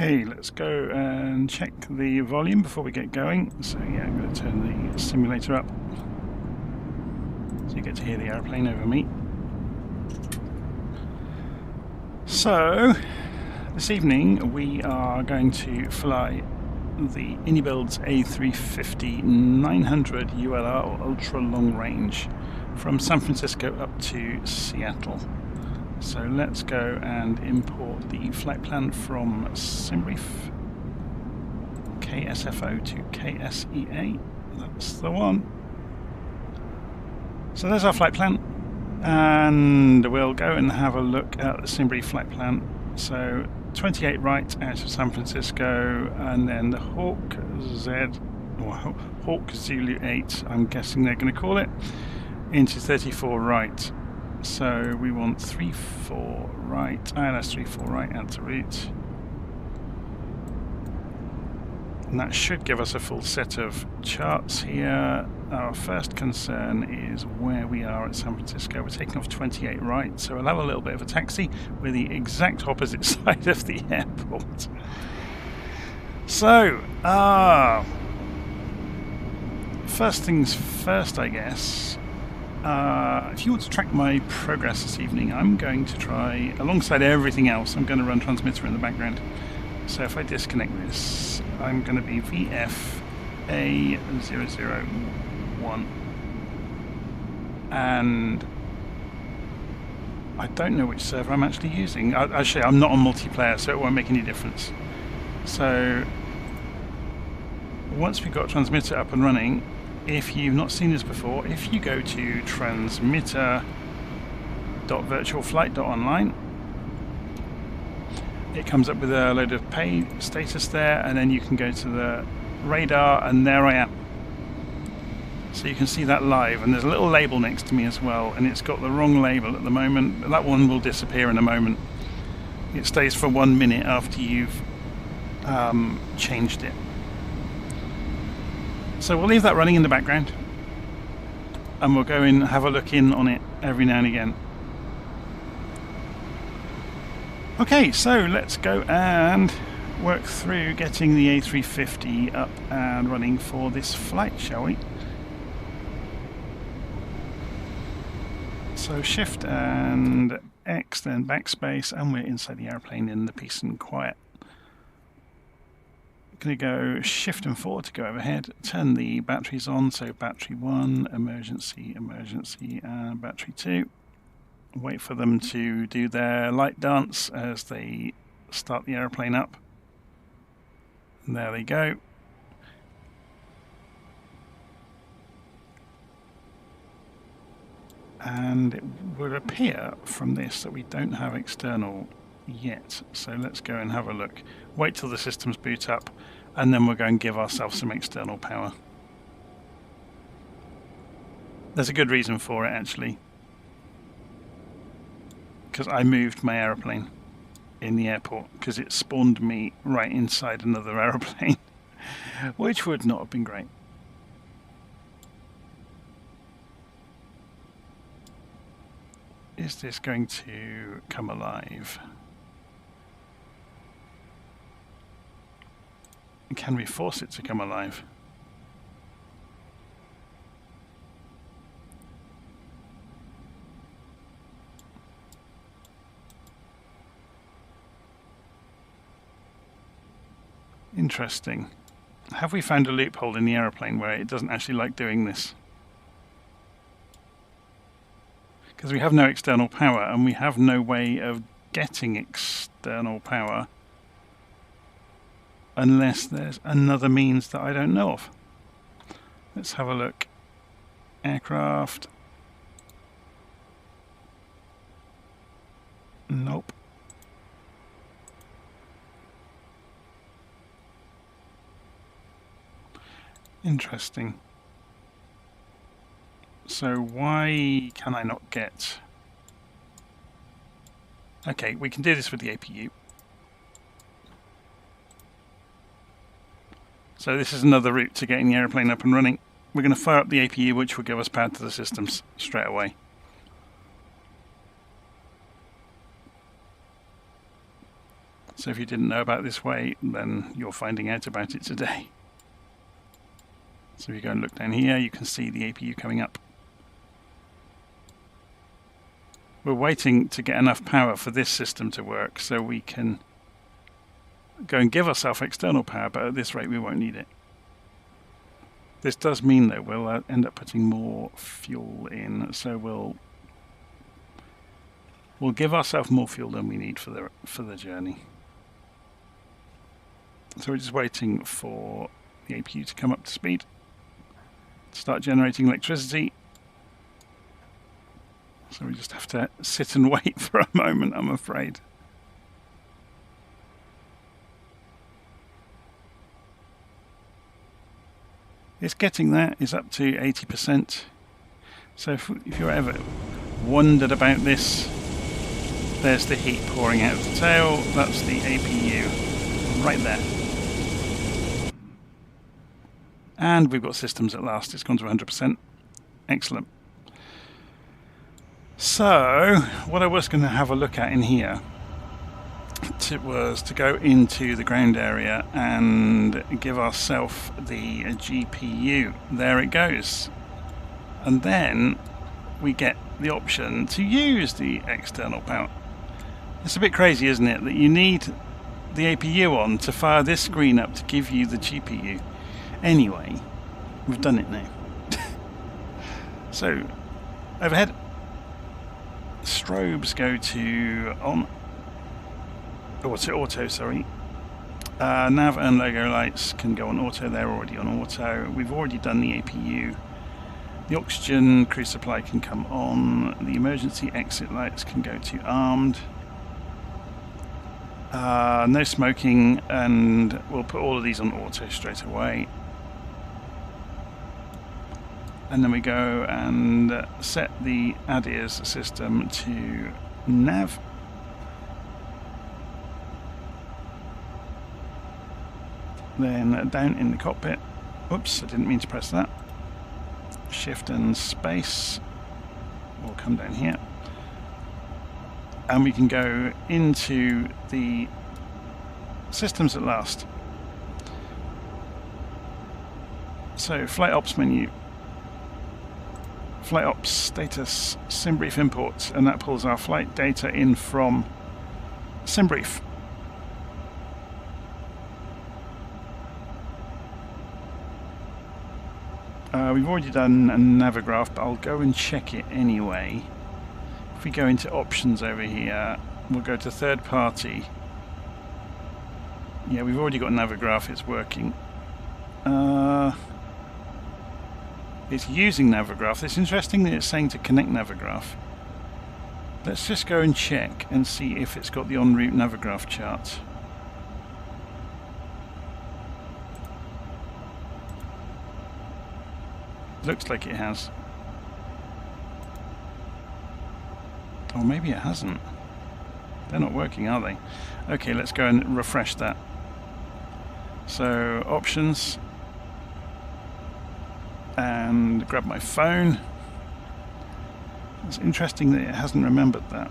Okay, let's go and check the volume before we get going. So yeah, I'm going to turn the simulator up so you get to hear the airplane over me. So this evening we are going to fly the Inibuilds A350-900 ULR, or ultra long range, from San Francisco up to Seattle. So let's go and import the flight plan from SimBrief, KSFO to KSEA. That's the one. So there's our flight plan, and we'll go and have a look at the SimBrief flight plan. So 28 right out of San Francisco, and then the Hawk Zulu 8, I'm guessing they're going to call it, into 34 right. So we want 34 right, that's 34 right out to route. And that should give us a full set of charts here. Our first concern is where we are at San Francisco. We're taking off 28 right, so we'll have a little bit of a taxi. We're the exact opposite side of the airport. So, first things first, I guess. If you want to track my progress this evening, I'm going to try, alongside everything else, I'm going to run transmitter in the background. So if I disconnect this, I'm going to be VFA001, and I don't know which server I'm actually using. Actually, I'm not on multiplayer, so it won't make any difference. So once we've got transmitter up and running, if you've not seen this before, if you go to transmitter.virtualflight.online, it comes up with a load of pay status there, and then you can go to the radar, and there I am. So you can see that live, and there's a little label next to me as well, and it's got the wrong label at the moment. That one will disappear in a moment. It stays for 1 minute after you've changed it. So we'll leave that running in the background, and we'll go in and have a look in on it every now and again. Okay, so let's go and work through getting the A350 up and running for this flight, shall we? So Shift and X, then backspace, and we're inside the airplane in the peace and quiet. Going to go Shift and 4 to go overhead, turn the batteries on, so battery 1, emergency, and battery 2. Wait for them to do their light dance as they start the airplane up. And there they go. And it would appear from this that we don't have external yet, so let's go and have a look. Wait till the systems boot up, and then we'll go and give ourselves some external power. There's a good reason for it, actually, because I moved my aeroplane in the airport because it spawned me right inside another aeroplane, which would not have been great. Is this going to come alive? Can we force it to come alive? Interesting. Have we found a loophole in the aeroplane where it doesn't actually like doing this? Because we have no external power, and we have no way of getting external power unless there's another means that I don't know of. Let's have a look. Aircraft. Nope. Interesting. So why can I not get... Okay, we can do this with the APU. So this is another route to getting the airplane up and running. We're going to fire up the APU, which will give us power to the systems straight away. So if you didn't know about this way, then you're finding out about it today. So if you go and look down here, you can see the APU coming up. We're waiting to get enough power for this system to work so we can go and give ourselves external power, but at this rate we won't need it. This does mean though we'll end up putting more fuel in, so we'll give ourselves more fuel than we need for the journey. So we're just waiting for the APU to come up to speed, start generating electricity. So we just have to sit and wait for a moment, I'm afraid. It's getting there. It's up to 80%. So if you ever wondered about this, there's the heat pouring out of the tail. That's the APU right there. And we've got systems at last. It's gone to 100%. Excellent. So what I was going to have a look at in here was to go into the ground area and give ourselves the GPU. There it goes. And then we get the option to use the external power. It's a bit crazy, isn't it, that you need the APU on to fire this screen up to give you the GPU. Anyway, we've done it now. So, overhead. Strobes go to on. Or to auto, sorry. Nav and logo lights can go on auto. They're already on auto. We've already done the APU. The oxygen crew supply can come on. The emergency exit lights can go to armed. No smoking, and we'll put all of these on auto straight away. And then we go and set the ADIRS system to nav. Then down in the cockpit, oops, I didn't mean to press that. Shift and space will come down here. And we can go into the systems at last. So flight ops menu. Flight ops status SimBrief import, and that pulls our flight data in from SimBrief. We've already done a Navigraph, but I'll go and check it anyway. If we go into options over here, we'll go to third party. Yeah, we've already got Navigraph, it's working. It's using Navigraph. It's interesting that it's saying to connect Navigraph. Let's just go and check and see if it's got the en route Navigraph chart. Looks like it has. Or maybe it hasn't. They're not working, are they? Okay, let's go and refresh that. So, options. And grab my phone. It's interesting that it hasn't remembered that.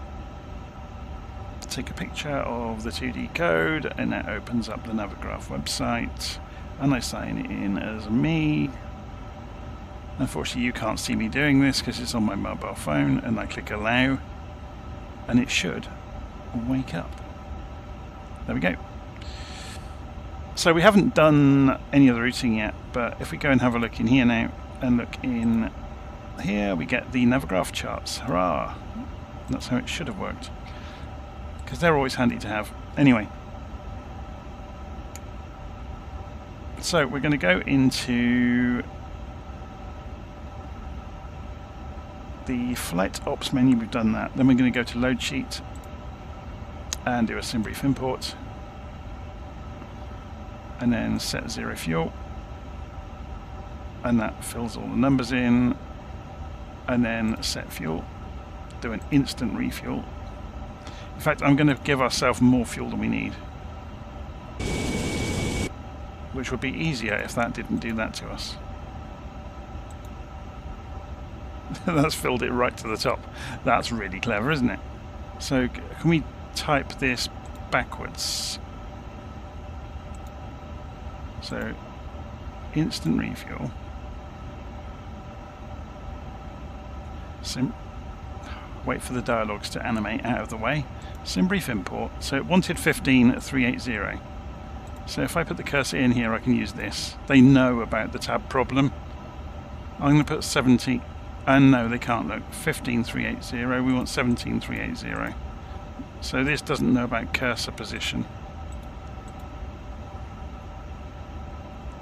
Take a picture of the 2D code, and that opens up the Navigraph website. And I sign in as me. Unfortunately, you can't see me doing this because it's on my mobile phone, and I click allow, and it should wake up. There we go. So we haven't done any of the routing yet, but if we go and have a look in here now, and look in here, we get the Navigraph charts. Hurrah! That's how it should have worked, because they're always handy to have. Anyway, so we're going to go into the flight ops menu. We've done that. Then we're going to go to load sheet and do a SimBrief import, and then set 0 fuel, and that fills all the numbers in, and then set fuel, do an instant refuel. In fact, I'm going to give ourselves more fuel than we need, which would be easier if that didn't do that to us. That's filled it right to the top. That's really clever, isn't it? So can we type this backwards. So instant refuel. Wait for the dialogues to animate out of the way. SimBrief import. So it wanted 15380. So if I put the cursor in here, I can use this. They know about the tab problem. I'm going to put 70. And no, they can't look. 15380. We want 17380. So this doesn't know about cursor position.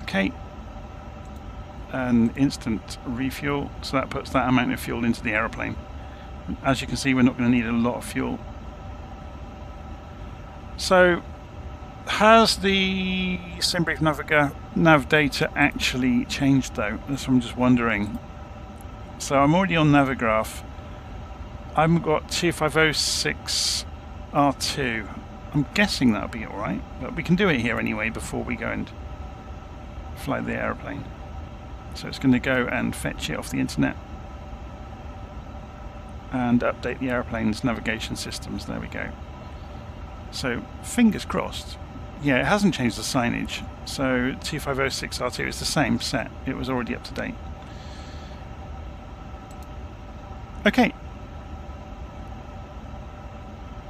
Okay. And instant refuel. So that puts that amount of fuel into the aeroplane. As you can see, we're not going to need a lot of fuel. So, has the SimBrief nav data actually changed though? That's what I'm just wondering. So I'm already on Navigraph. I've got 2506 R2. I'm guessing that'll be alright, but we can do it here anyway before we go and fly the aeroplane. So it's going to go and fetch it off the internet and update the aeroplane's navigation systems. There we go. So fingers crossed. Yeah, it hasn't changed the signage. So 2506 R2 is the same set. It was already up to date. Okay.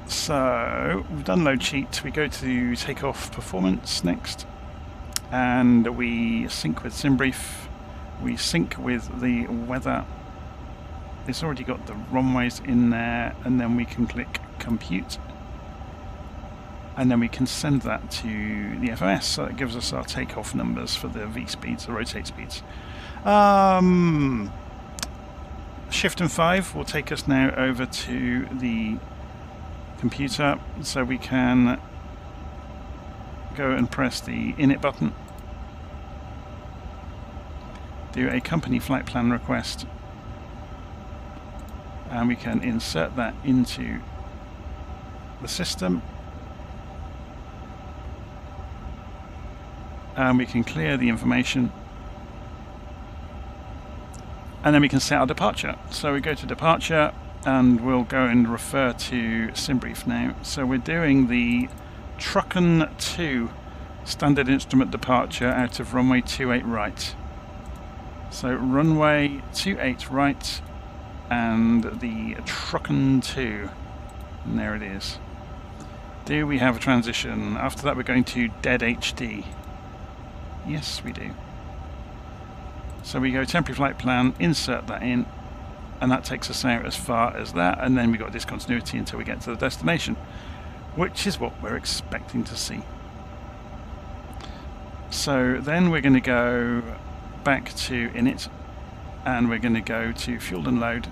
So we've done load sheet. We go to Takeoff performance next, and we sync with SimBrief. We sync with the weather. It's already got the runways in there, and then we can click compute, and then we can send that to the FOS, so it gives us our takeoff numbers for the V speeds, the rotate speeds. Shift and 5 will take us now over to the computer, so we can go and press the init button, do a company flight plan request, and we can insert that into the system, and we can clear the information, and then we can set our departure. So we go to departure, and we'll go and refer to SimBrief now. So we're doing the Trucken 2 standard instrument departure out of runway 28 right. So runway 28 right, and the Trucken 2, and there it is. Do we have a transition? After that we're going to dead HD. Yes, we do. So we go temporary flight plan, insert that in, and that takes us out as far as that, and then we've got discontinuity until we get to the destination, which is what we're expecting to see. So then we're going to go back to init, and we're going to go to fuel and load,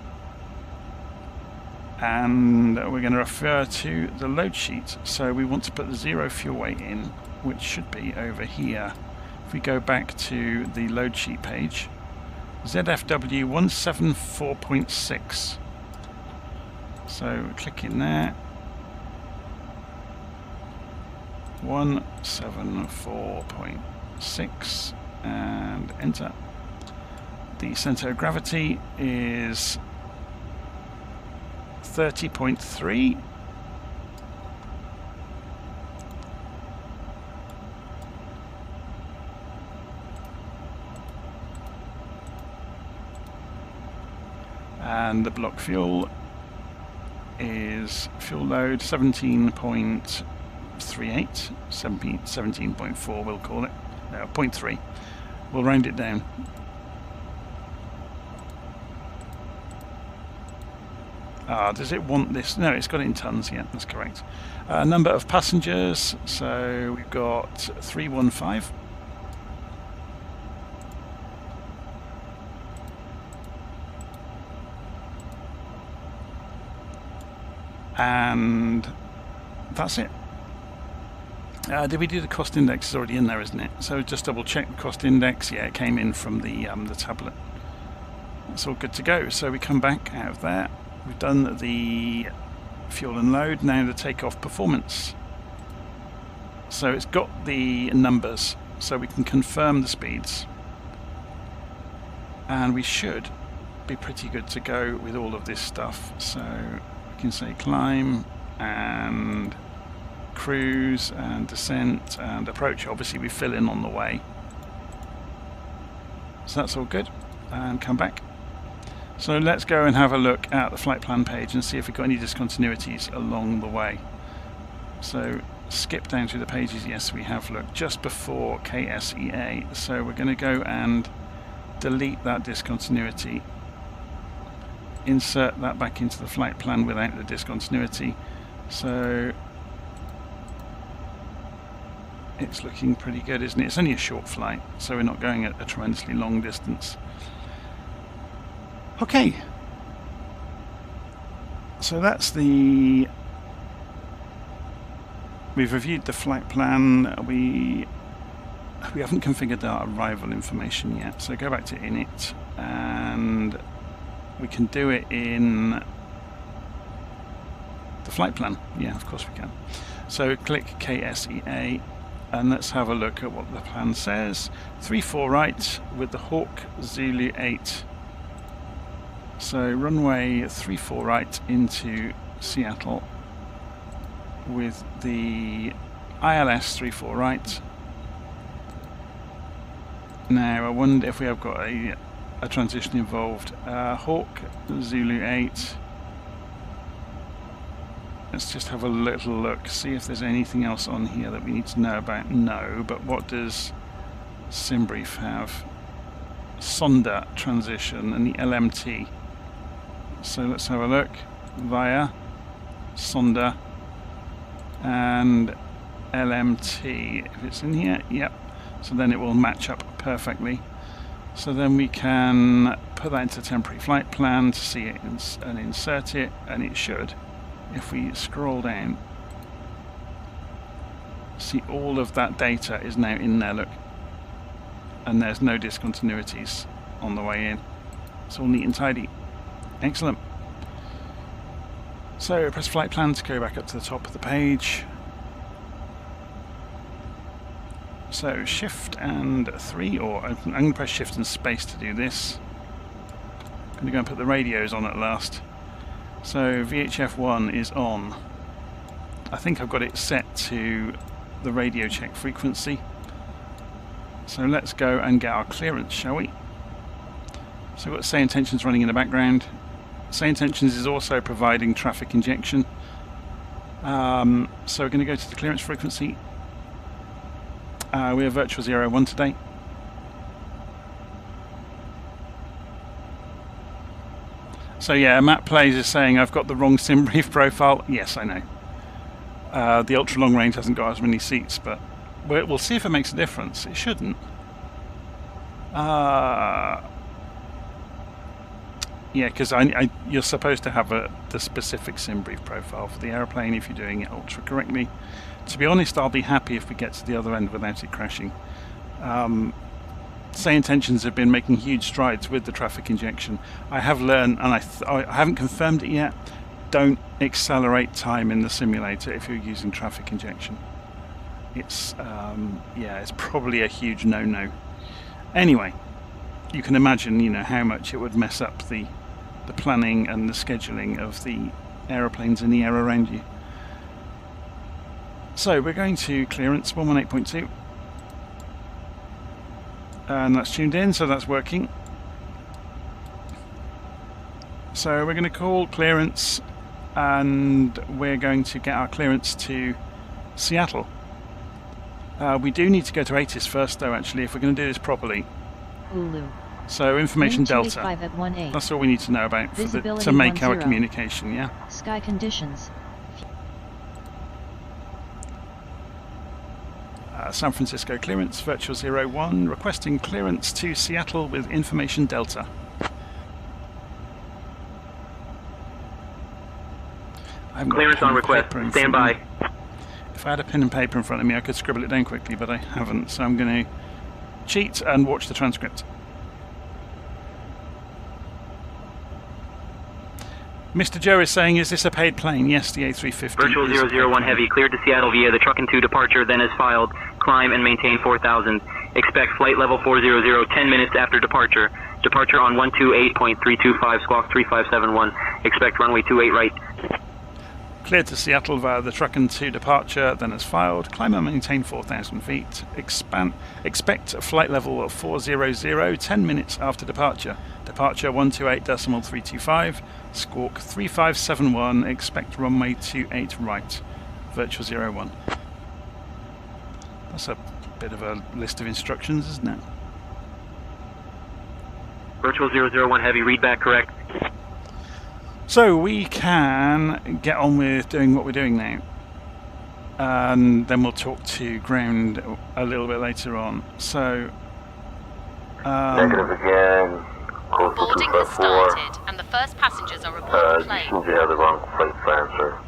and we're going to refer to the load sheet. So we want to put the 0 fuel weight in, which should be over here. If we go back to the load sheet page, ZFW 174.6. So click in there, 174.6, and enter. The center of gravity is 30.3. And the block fuel is fuel load 17.38, 17.4 we'll call it, 0.3. We'll round it down. Does it want this? No, it's got it in tons, yeah, that's correct. Number of passengers, so we've got 315. And that's it. Did we do the cost index? It's already in there, isn't it? So just double check the cost index. Yeah, it came in from the tablet. That's all good to go. So we come back out of there. We've done the fuel and load. Now the takeoff performance. So it's got the numbers, so we can confirm the speeds. And we should be pretty good to go with all of this stuff. So we can say climb and cruise and descent and approach. Obviously we fill in on the way. So that's all good. And come back. So let's go and have a look at the flight plan page and see if we've got any discontinuities along the way. So skip down through the pages. Yes, we have looked just before KSEA. So we're going to go and delete that discontinuity. Insert that back into the flight plan without the discontinuity. So it's looking pretty good, isn't it? It's only a short flight, so we're not going at a tremendously long distance. Okay, so that's the... We've reviewed the flight plan. We haven't configured our arrival information yet, so go back to init, and we can do it in the flight plan. Yeah, of course we can. So click KSEA, and let's have a look at what the plan says. 34 right with the Hawk Zulu 8. So runway 34 right into Seattle with the ILS 34 right. Now I wonder if we have got a transition involved. Hawk Zulu 8. Let's just have a little look, see if there's anything else on here that we need to know about. No, but what does SimBrief have? Sonda transition and the LMT. So let's have a look via Sonda and LMT. If it's in here, yep. So then it will match up perfectly. So then we can put that into temporary flight plan to see it and insert it, and it should. If we scroll down, see all of that data is now in there, look. And there's no discontinuities on the way in. It's all neat and tidy. Excellent. So press flight plan to go back up to the top of the page. So shift and 3, or I'm going to press shift and space to do this. I'm going to go and put the radios on at last. So VHF 1 is on. I think I've got it set to the radio check frequency. So let's go and get our clearance, shall we? So we've got SayIntentions running in the background. SayIntentions is also providing traffic injection. So we're going to go to the clearance frequency. We have virtual 01 today. So yeah, Matt Plays is saying I've got the wrong SimBrief profile. Yes, I know. The ultra long range hasn't got as many seats, but we'll see if it makes a difference. It shouldn't. Yeah, because you're supposed to have the specific SimBrief profile for the aeroplane if you're doing it ultra correctly. To be honest, I'll be happy if we get to the other end without it crashing. SayIntentions have been making huge strides with the traffic injection. I have learned, and I haven't confirmed it yet, don't accelerate time in the simulator if you're using traffic injection. It's yeah, it's probably a huge no-no. Anyway, you can imagine, you know, how much it would mess up the planning and the scheduling of the aeroplanes in the air around you. So we're going to clearance 118.2. And that's tuned in, so that's working. So we're going to call clearance, and we're going to get our clearance to Seattle. We do need to go to ATIS first, though, actually, if we're going to do this properly. Hulu. So information delta. At That's all we need to know about to make our communication, yeah? Sky conditions. San Francisco clearance, virtual 01, requesting clearance to Seattle with information delta. Clearance on request, stand by. If I had a pen and paper in front of me, I could scribble it down quickly, but I haven't, so I'm going to cheat and watch the transcript. Mr. Joe is saying, is this a paid plane? Yes, the A350. Virtual 001 Heavy, cleared to Seattle via the truck and 2 departure, then as filed, climb and maintain 4000. Expect flight level 400, 10 minutes after departure. Departure on 128.325, squawk 3571. Expect runway 28 right. Cleared to Seattle via the truck and to departure, then as filed. Climb and maintain 4,000 feet. Expect a flight level of 400, 10 minutes after departure. Departure 128.325. Squawk 3571. Expect runway 28 right. Virtual 01. That's a bit of a list of instructions, isn't it? Virtual 001 Heavy, read back correct. So we can get on with doing what we're doing now, and then we'll talk to ground a little bit later on. So negative again. Boarding has started, and the first passengers are aboard the plane. You seem to have the wrong flight plan, sir.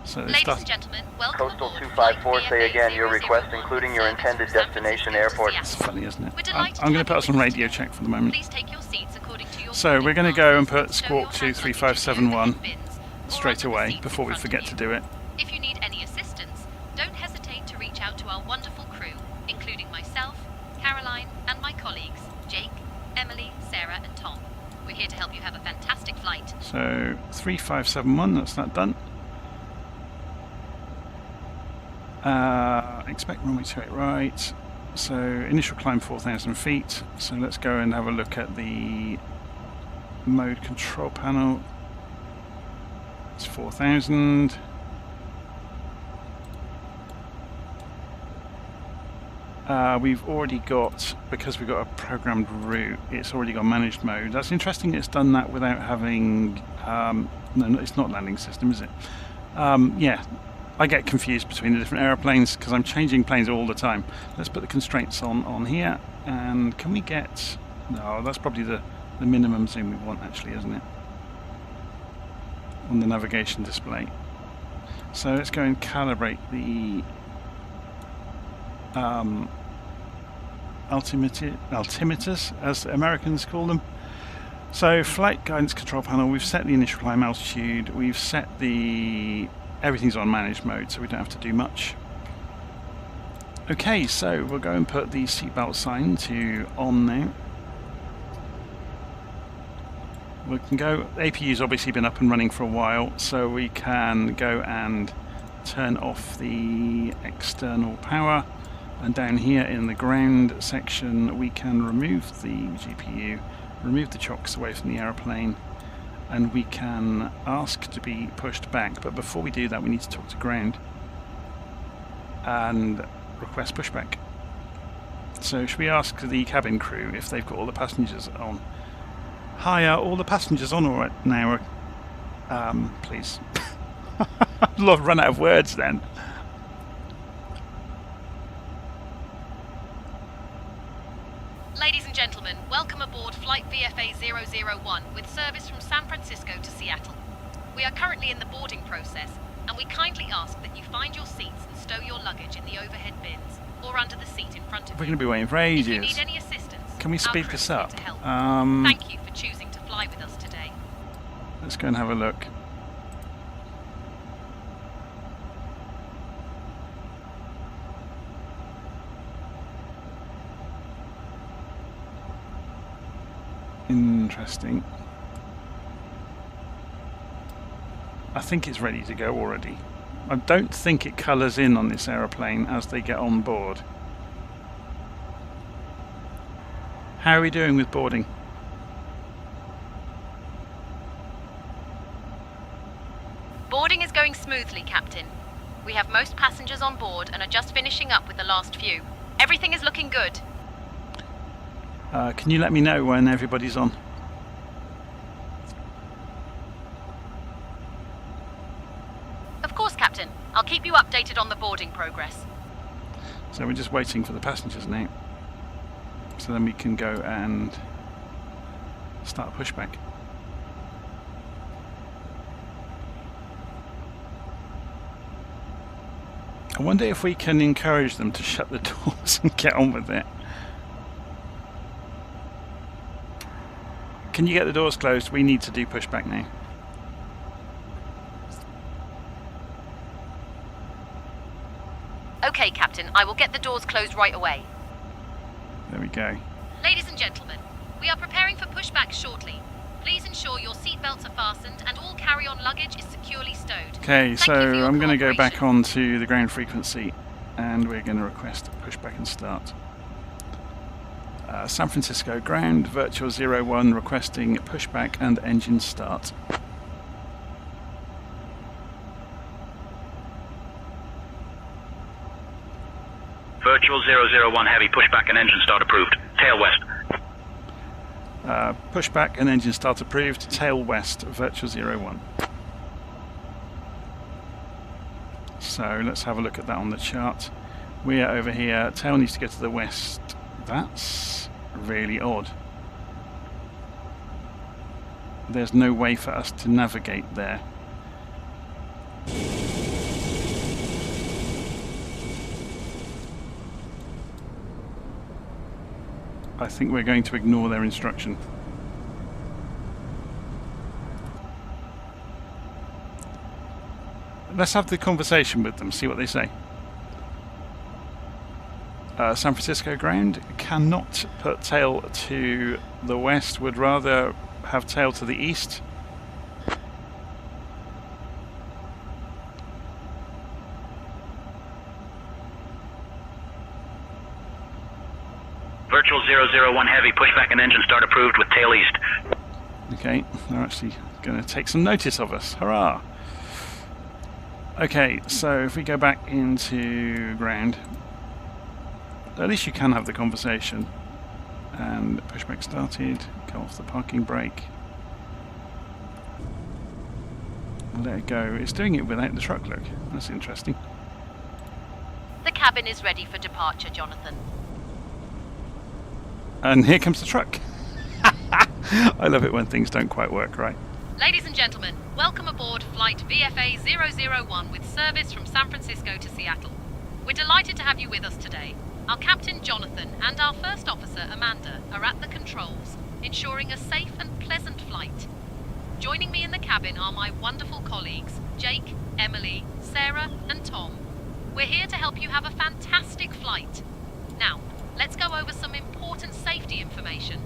So Ladies and gentlemen, welcome Coastal aboard 254, flight say again your VFA request, 001 including your service intended from San destination Francisco to airport. it's Seattle. funny, isn't it? We're delighted I'm going have to put us you on with us radio today. check for the moment. Please take your seats according to your So we're going to boarding go and passes put stow squawk your to hand luggage in the 3571 overhead bins or straight under the away seats before in we front forget of to you. do it. If you need any assistance, don't hesitate to reach out to our wonderful crew, including myself, Caroline, and my colleagues, Jake, Emily, Sarah, and Tom. We're here to help you have a fantastic flight. So 3571, that's that done. Expect runway 28 right. So initial climb 4,000 feet. So let's go and have a look at the mode control panel. It's 4,000. We've already got, because we've got a programmed route, it's already got managed mode. That's interesting it's done that without having, no, it's not landing system, is it? Yeah, I get confused between the different aeroplanes because I'm changing planes all the time. Let's put the constraints on here, and can we get, no, that's probably the minimum zoom we want actually, isn't it? On the navigation display. So let's go and calibrate the altimeters, as Americans call them. So flight guidance control panel, we've set the initial climb altitude, we've set the, everything's on managed mode so we don't have to do much. Okay, so we'll go and put the seatbelt sign to on now. We can go, APU's obviously been up and running for a while, so we can go and turn off the external power. And down here in the ground section we can remove the GPU, remove the chocks away from the aeroplane, and we can ask to be pushed back. But before we do that we need to talk to ground and request pushback. So should we ask the cabin crew if they've got all the passengers on? Hi, are all the passengers on all right now? Please. I've run out of words then. Ladies and gentlemen, welcome aboard Flight VFA 001 with service from San Francisco to Seattle. We are currently in the boarding process, and we kindly ask that you find your seats and stow your luggage in the overhead bins or under the seat in front of We're you. going to be waiting for If you ages. need any assistance, Can we our speed crew this is here up? to help. Thank you for choosing to fly with us today. Let's go and have a look. Interesting. I think it's ready to go already. I don't think it colours in on this aeroplane as they get on board. How are we doing with boarding? Boarding is going smoothly, Captain. We have most passengers on board and are just finishing up with the last few. Everything is looking good. Can you let me know when everybody's on? Of course, Captain. I'll keep you updated on the boarding progress. So we're just waiting for the passengers now. So then we can go and start pushback. I wonder if we can encourage them to shut the doors and get on with it. Can you get the doors closed? We need to do pushback now. Okay, Captain. I will get the doors closed right away. There we go. Ladies and gentlemen, we are preparing for pushback shortly. Please ensure your seatbelts are fastened and all carry-on luggage is securely stowed. Okay, so Thank you for your I'm going to go back cooperation. onto the ground frequency and we're going to request pushback and start. San Francisco ground, virtual 01 requesting pushback and engine start. Virtual 001 heavy, pushback and engine start approved. Tail west. Pushback and engine start approved, tail west, virtual 01. So let's have a look at that on the chart. We are over here, tail needs to go to the west. That's really odd. There's no way for us to navigate there. I think we're going to ignore their instruction. Let's have the conversation with them, see what they say. San Francisco ground cannot put tail to the west, would rather have tail to the east. Virtual 001 heavy, pushback and engine start approved with tail east. Okay, they're actually going to take some notice of us. Hurrah! Okay, so if we go back into ground, at least you can have the conversation. And pushback started, go off the parking brake. Let it go. It's doing it without the truck, look. That's interesting. The cabin is ready for departure, Jonathan. And here comes the truck. I love it when things don't quite work right. Ladies and gentlemen, welcome aboard flight VFA 001 with service from San Francisco to Seattle. We're delighted to have you with us today. Our captain Jonathan and our first officer Amanda are at the controls, ensuring a safe and pleasant flight. Joining me in the cabin are my wonderful colleagues, Jake, Emily, Sarah and Tom. We're here to help you have a fantastic flight. Now, let's go over some important safety information.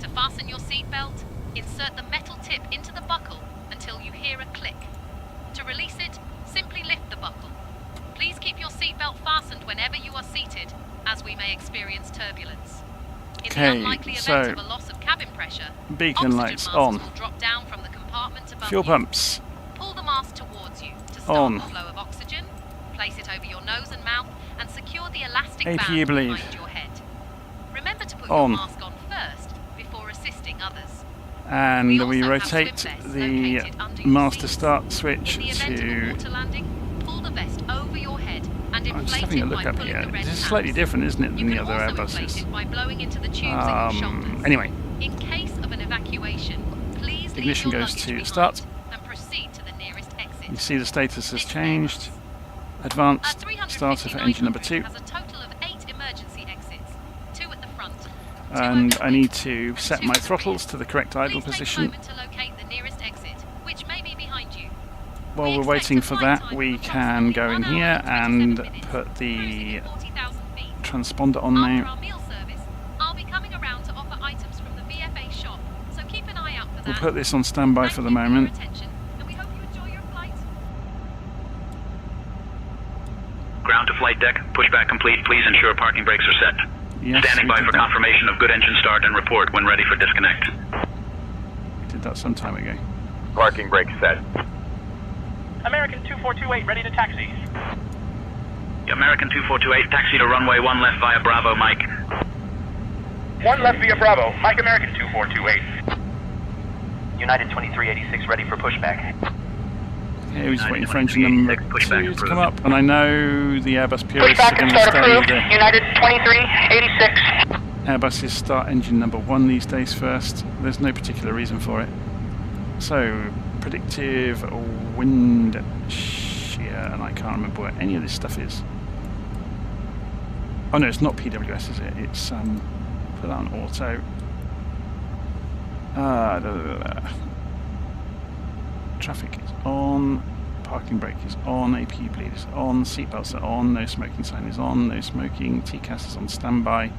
To fasten your seatbelt, insert the metal tip into the buckle until you hear a click. To release it, simply lift the buckle. Please keep your seatbelt fastened whenever you are seated, as we may experience turbulence. In the unlikely event of a loss of cabin pressure, beacon lights on. will drop down from the compartment above Fuel you. pumps Pull the mask towards you to start on. the flow of oxygen, place it over your nose and mouth, and secure the elastic APU band bleed behind your head. Remember to put on. your mask on first before assisting others. And we also have rotate swim vests the located under your master seats. start switch In the event of a to... water landing, pull the vest over your head and I'm just inflate having a it look by up pulling here. the red This is tabs. slightly different, isn't it, You than the can other also inflate Airbuses? it by blowing into the tubes at your shoulders. Anyway, In case of an evacuation, please ignition leave your goes luggage to behind start. and proceed to the nearest exit. You see the status has changed. A Advanced 350 starter for engine number 2. has a total of 8 emergency exits, 2 at the front, 2 And over I the need wing, to and set 2 my at the throttles rear. to the correct idle Please take a position. moment to locate the nearest exit, which may be behind you. While We we're expect waiting a for flight that, time we of can go in approximately 1 here hour and 27 minutes, put the cruising at 40,000 feet. transponder on After now. our meal service, I'll be coming around to offer items from the VFA shop, so keep an eye out for that. We'll put this on standby Thank for the you moment. your attention, and we hope you enjoy your flight. Ground to flight deck, pushback complete. Please ensure parking brakes are set. Yes, Standing we by did for that. confirmation of good engine start and report when ready for disconnect. Did that some time ago. Parking brake set. American 2428, ready to taxi. American 2428, taxi to runway 1 left via Bravo, Mike. 1 left via Bravo, Mike American 2428. United 2386, ready for pushback. Okay, we're just waiting for 23, engine number 86, 2 pushback to approved. come up, and I know the Airbus purists are Pushback going and to start stay approved. the United 2386. Airbus's start engine number 1 these days first. There's no particular reason for it. So, predictive wind shear, and I can't remember where any of this stuff is. Oh no, it's not PWS, is it? It's put that on auto. Traffic is on, parking brake is on, APU bleed is on, seatbelts are on, no smoking sign is on, no smoking, TCAS is on standby.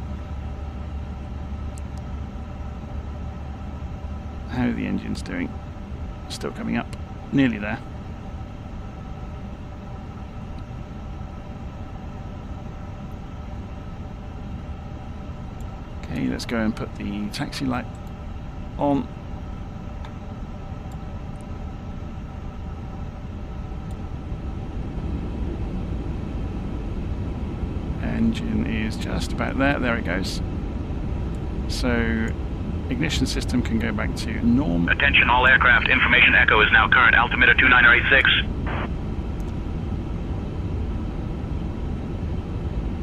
how the engine's doing. Still coming up, nearly there. Okay, let's go and put the taxi light on. Engine is just about there. There it goes. So ignition system can go back to norm. Attention all aircraft, information echo is now current, altimeter 2986.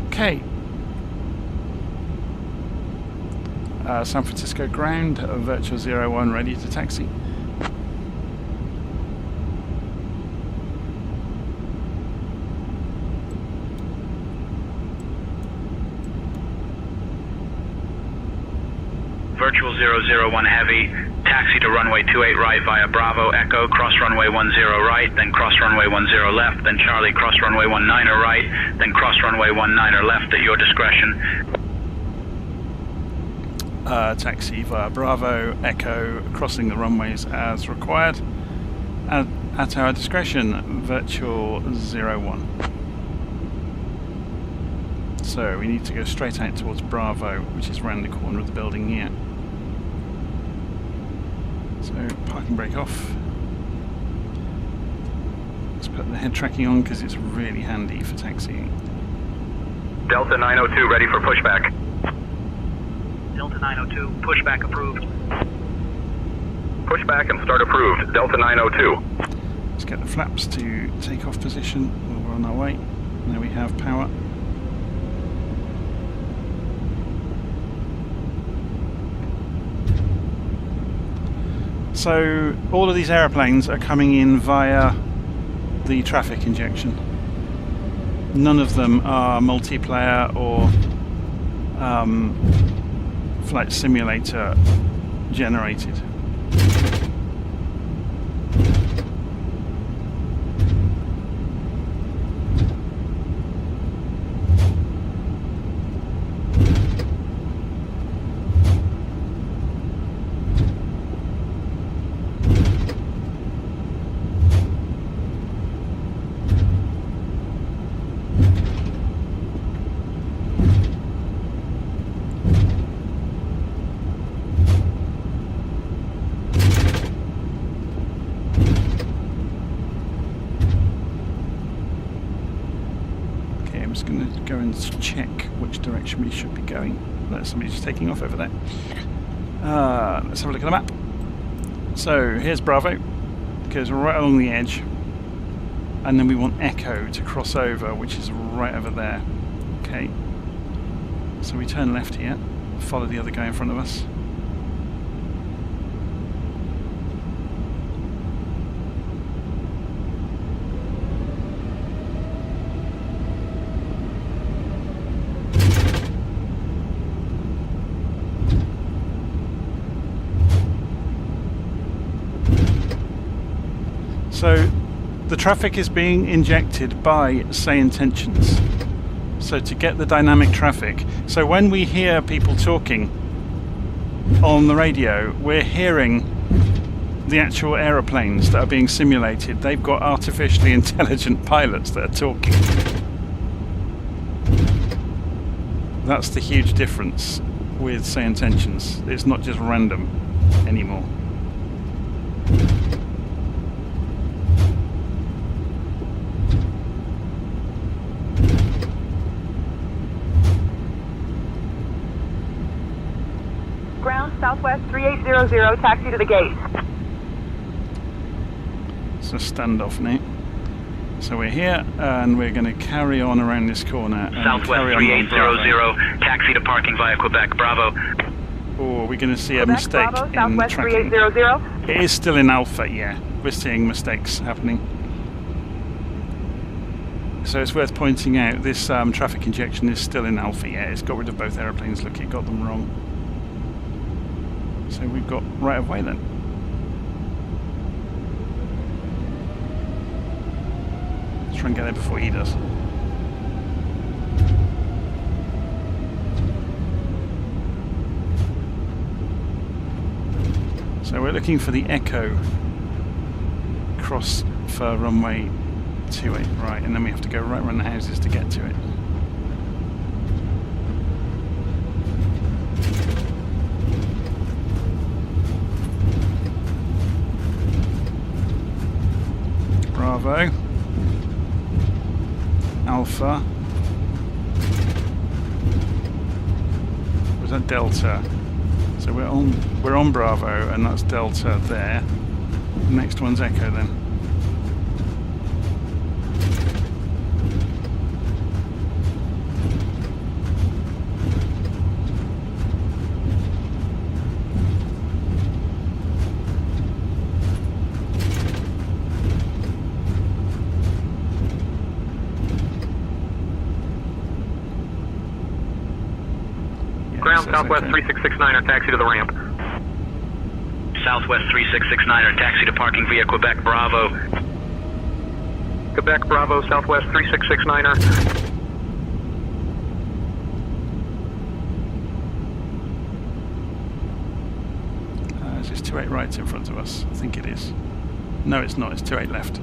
Okay. San Francisco ground, virtual 01 ready to taxi. Virtual 001 heavy, taxi to runway 28 right via Bravo Echo, cross runway 10 right, then cross runway 10 left, then Charlie cross runway 19 right, then cross runway 19 left at your discretion. Taxi via Bravo Echo, crossing the runways as required, at our discretion, virtual 01. So we need to go straight out towards Bravo, which is round the corner of the building here. So parking brake off. Let's put the head tracking on because it's really handy for taxiing. Delta 902 ready for pushback. Delta 902, pushback approved. Pushback and start approved, Delta 902. Let's get the flaps to takeoff position while we're on our way. Now we have power. So all of these aeroplanes are coming in via the traffic injection. None of them are multiplayer or flight simulator generated. Going to go and check which direction we should be going. Somebody's just taking off over there. Let's have a look at the map. So here's Bravo, goes right along the edge, and then we want Echo to cross over, which is right over there. Okay, so we turn left here, follow the other guy in front of us. So the traffic is being injected by SayIntentions. So to get the dynamic traffic, so when we hear people talking on the radio, we're hearing the actual aeroplanes that are being simulated. They've got artificially intelligent pilots that are talking. That's the huge difference with SayIntentions. It's not just random anymore. Southwest 3800, taxi to the gate. It's a standoff now. So we're here and we're going to carry on around this corner. Southwest 3800, taxi to parking via Quebec, Bravo. Oh, we're going to see Quebec, a mistake Bravo, in Southwest tracking. 3800. It is still in alpha, yeah. We're seeing mistakes happening. So it's worth pointing out this traffic injection is still in alpha, yeah. It's got rid of both aeroplanes. Look, it got them wrong. So we've got right of way then. Let's try and get there before he does. So we're looking for the Echo cross for runway 28 right, and then we have to go right around the houses to get to it. Bravo, Alpha, was that Delta? So we're on Bravo, and that's Delta there. The next one's Echo then. Ground Southwest 3669er, taxi to the ramp. Southwest 3669er, taxi to parking via Quebec Bravo. Quebec Bravo, Southwest 3669er. It's just 28 right in front of us. I think it is. No, it's not. It's 28 left.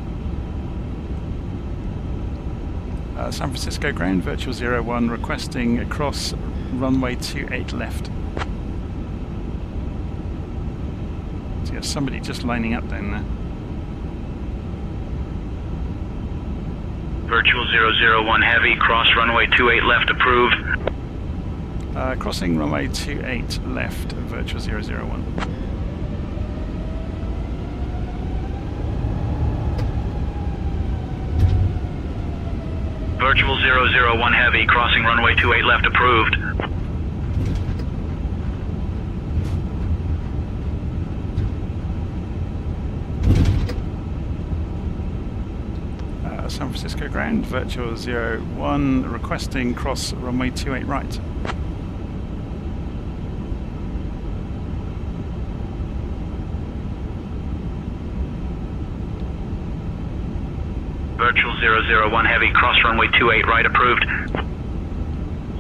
San Francisco ground, virtual 01, requesting across runway 28 left. So yeah, somebody just lining up down there. Virtual 001 heavy, cross runway 28 left approved. Crossing runway 28 left, virtual 001. Virtual 001 heavy, crossing runway 28 left approved. San Francisco ground, virtual 01, requesting cross runway 28 right. Virtual 001 heavy, cross runway 28 right approved.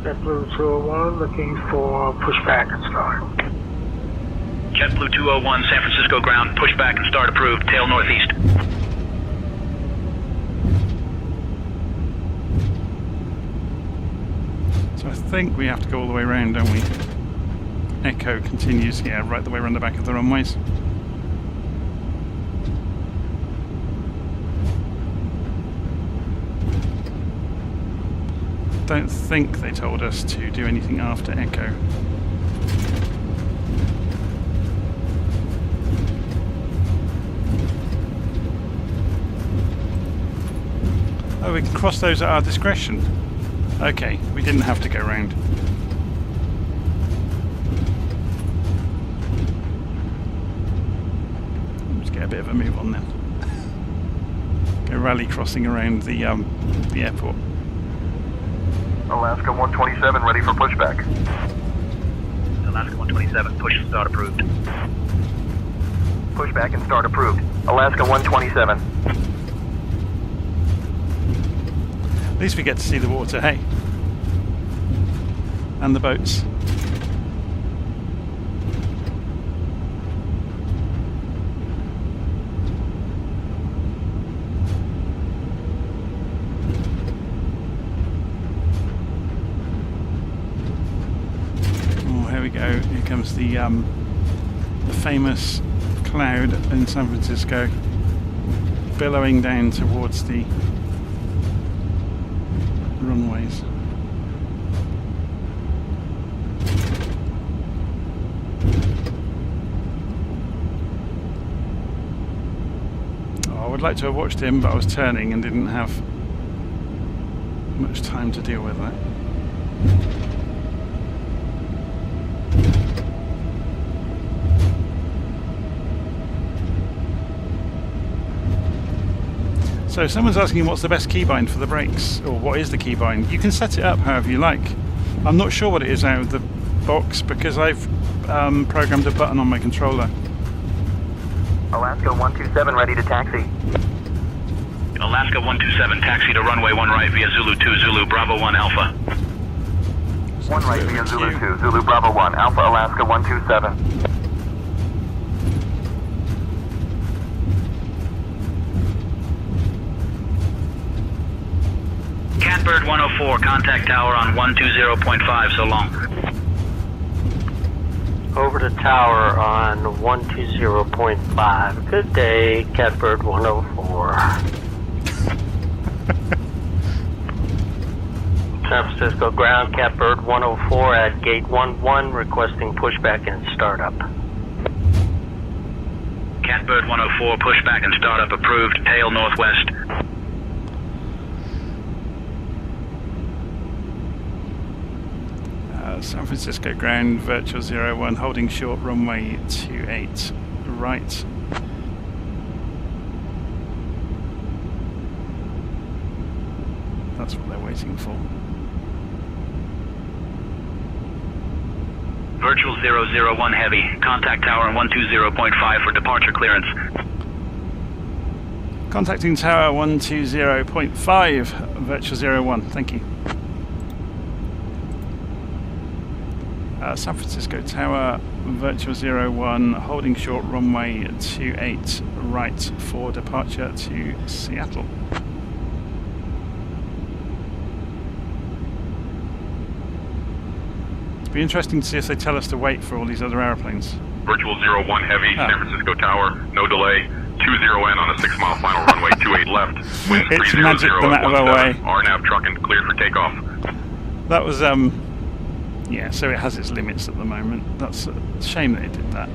JetBlue 201 looking for pushback and start. JetBlue 201, San Francisco ground, pushback and start approved, tail northeast. So I think we have to go all the way around, don't we? Echo continues, yeah, right the way around the back of the runways. Don't think they told us to do anything after Echo. Oh, we can cross those at our discretion. Okay, we didn't have to go round. Let's get a bit of a move on then. Go rally crossing around the airport. Alaska 127, ready for pushback. Alaska 127, push and start approved. Pushback and start approved. Alaska 127. At least we get to see the water, hey? And the boats. Oh, here we go. Here comes the famous cloud in San Francisco, billowing down towards the runways. I would like to have watched him, but I was turning and didn't have much time to deal with that. So someone's asking what's the best keybind for the brakes, or what is the keybind? You can set it up however you like. I'm not sure what it is out of the box because I've programmed a button on my controller. Alaska 127, ready to taxi. Alaska 127, taxi to runway 1 right via Zulu 2, Zulu Bravo 1 Alpha. 1 right via Zulu 2, Zulu Bravo 1, Alpha Alaska 127. Catbird 104, contact tower on 120.5, so long. Over to tower on 120.5. Good day, Catbird 104. San Francisco ground, Catbird 104 at gate 11, requesting pushback and startup. Catbird 104, pushback and startup approved, tail northwest. San Francisco ground, virtual 01, holding short, runway 28 right. That's what they're waiting for. Virtual 001 heavy, contact tower on 120.5 for departure clearance. Contacting tower 120.5, virtual 01, thank you. San Francisco tower, virtual 01, holding short, runway 28 right for departure to Seattle. It'd be interesting to see if they tell us to wait for all these other airplanes. Virtual 01 heavy, San Francisco tower, no delay. 20N on a 6-mile final runway 28 left. Winds It's 300 magic the matter of our way. RNAV trucking cleared for takeoff. That was, yeah, so it has its limits at the moment. That's a shame that it did that.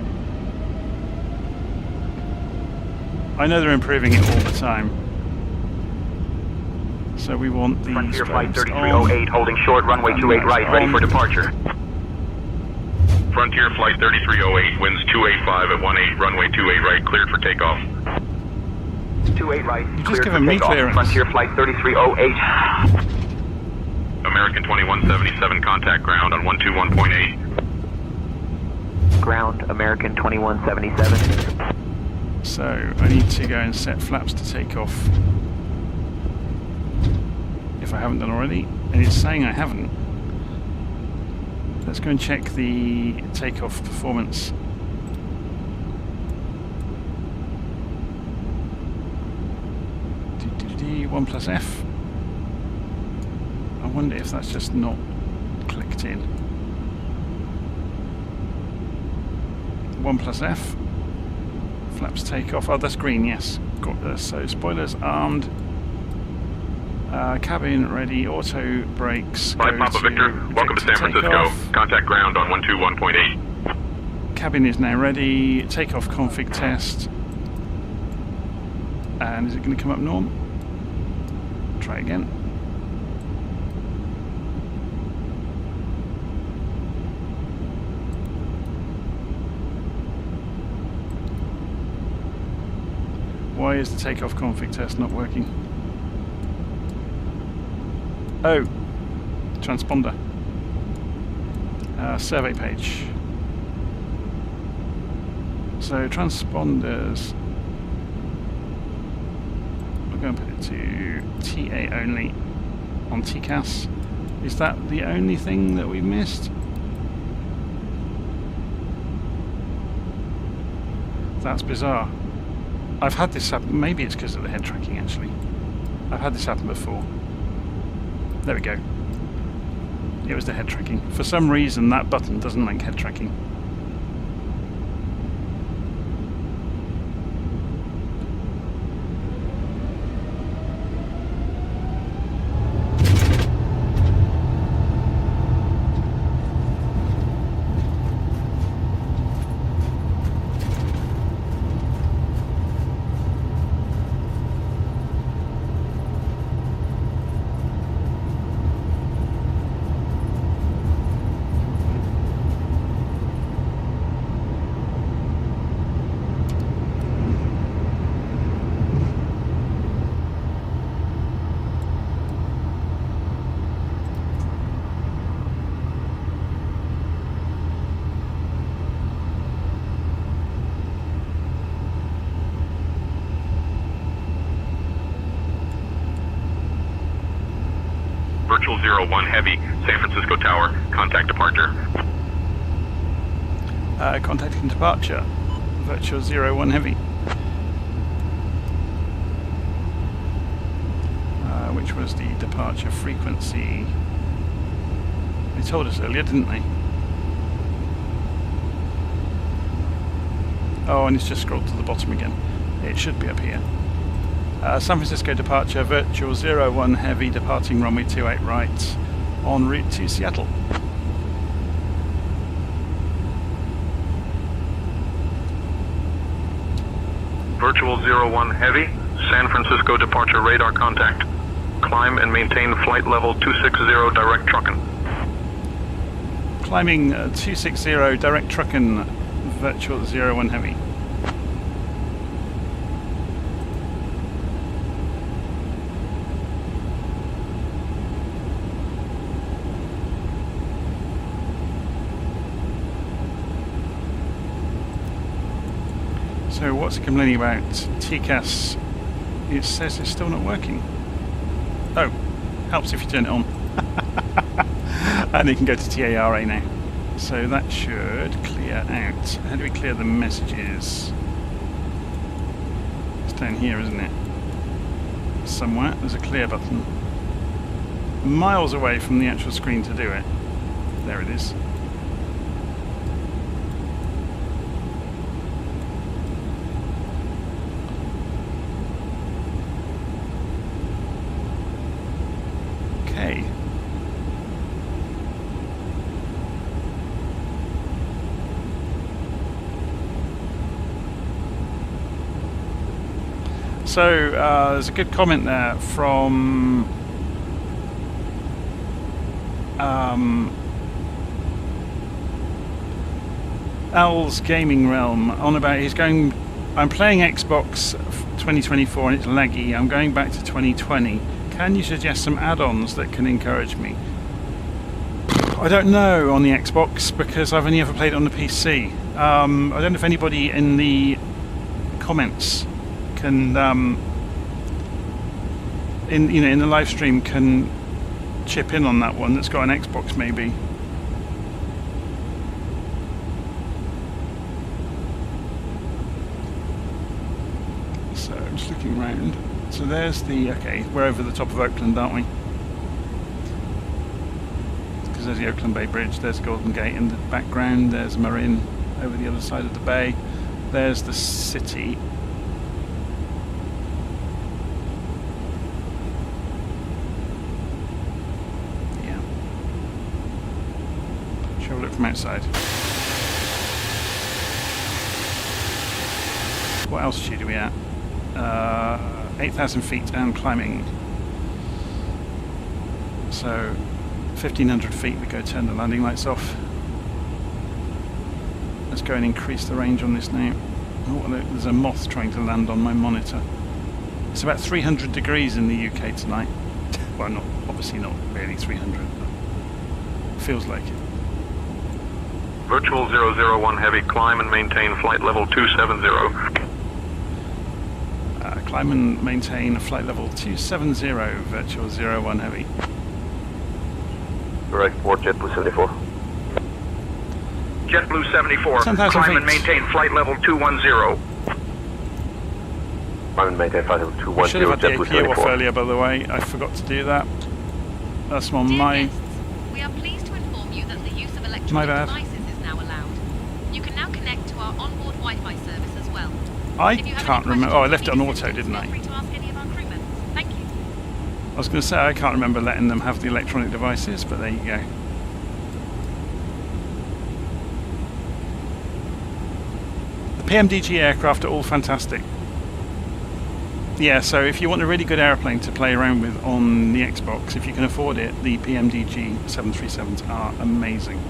I know they're improving it all the time. So we want these Frontier Flight drones 3308, holding short, runway 28 right, ready for departure. Frontier Flight 3308, winds 285 at 18, runway 28 right, cleared for takeoff. 28 right, You've just cleared given for me takeoff. clearance. Frontier Flight 3308. American 2177, contact ground on 121.8. Ground, American 2177. So I need to go and set flaps to take off. If I haven't done already, and it's saying I haven't. Let's go and check the takeoff performance. D1 plus F. I wonder if that's just not clicked in. 1 plus F. Flaps takeoff. Oh, that's green, yes. Got this. So spoilers armed. Cabin ready, auto brakes. Flight Papa Victor, welcome to San Francisco. Takeoff. Contact ground on 121.8. Cabin is now ready. Takeoff config test. And is it going to come up norm? Try again. Why is the takeoff config test not working? Oh, transponder. Survey page. So transponders. We're going to put it to TA only on TCAS. Is that the only thing that we missed? That's bizarre. I've had this happen. Maybe it's because of the head tracking actually. I've had this happen before. There we go. It was the head tracking. For some reason that button doesn't like head tracking. Virtual 01 heavy, San Francisco tower, contact departure. Contacting departure. Virtual 01 heavy. Which which was the departure frequency. They told us earlier, didn't they? Oh, and it's just scrolled to the bottom again. It should be up here. San Francisco departure, virtual 01 heavy, departing runway 28 right, en route to Seattle. Virtual 01 heavy, San Francisco departure radar contact. Climb and maintain flight level 260 direct truckin'. Climbing 260 direct truckin', virtual 01 heavy. So what's it complaining about? TCAS, it says it's still not working. Oh, helps if you turn it on. And you can go to TARA now. So that should clear out. How do we clear the messages? It's down here, isn't it? Somewhere, there's a clear button. Miles away from the actual screen to do it. There it is. Okay. So there's a good comment there from Al's Gaming Realm on about he's going. I'm playing Xbox 2024 and it's laggy. I'm going back to 2020. Can you suggest some add-ons that can encourage me? I don't know on the Xbox because I've only ever played it on the PC. I don't know if anybody in the comments can, in the live stream, can chip in on that one that's got an Xbox maybe. So I'm just looking around. So there's the, okay, we're over the top of Oakland, aren't we? Because there's the Oakland Bay Bridge, there's Golden Gate in the background, there's Marin over the other side of the bay, there's the city. Yeah. Shall we look from outside? What altitude are we at? 8,000 feet and climbing. So 1,500 feet we go turn the landing lights off. Let's go and increase the range on this now. Oh, there's a moth trying to land on my monitor. It's about 300 degrees in the UK tonight. Well, not obviously not really 300, but feels like it. Virtual 001 heavy, climb and maintain flight level 270. Climb and maintain flight level 270, virtual 01 heavy. Direct for JetBlue 74. JetBlue 74. 10,000 Climb feet. and maintain flight level 210. Climb and maintain flight level I should have 210, had the JetBlue APU off 74. earlier, by the way. I forgot to do that. That's on Dear my... guests, we are pleased to inform you that the use of My electronic bad. devices is now allowed. You can now connect to our onboard Wi-Fi service as well. I If you have can't any remember. Oh, I left questions it on or auto, need didn't I? Feel free to ask any of our crewmen. Thank you. I was going to say I can't remember letting them have the electronic devices, but there you go. The PMDG aircraft are all fantastic. Yeah, so if you want a really good airplane to play around with on the Xbox, if you can afford it, the PMDG 737s are amazing.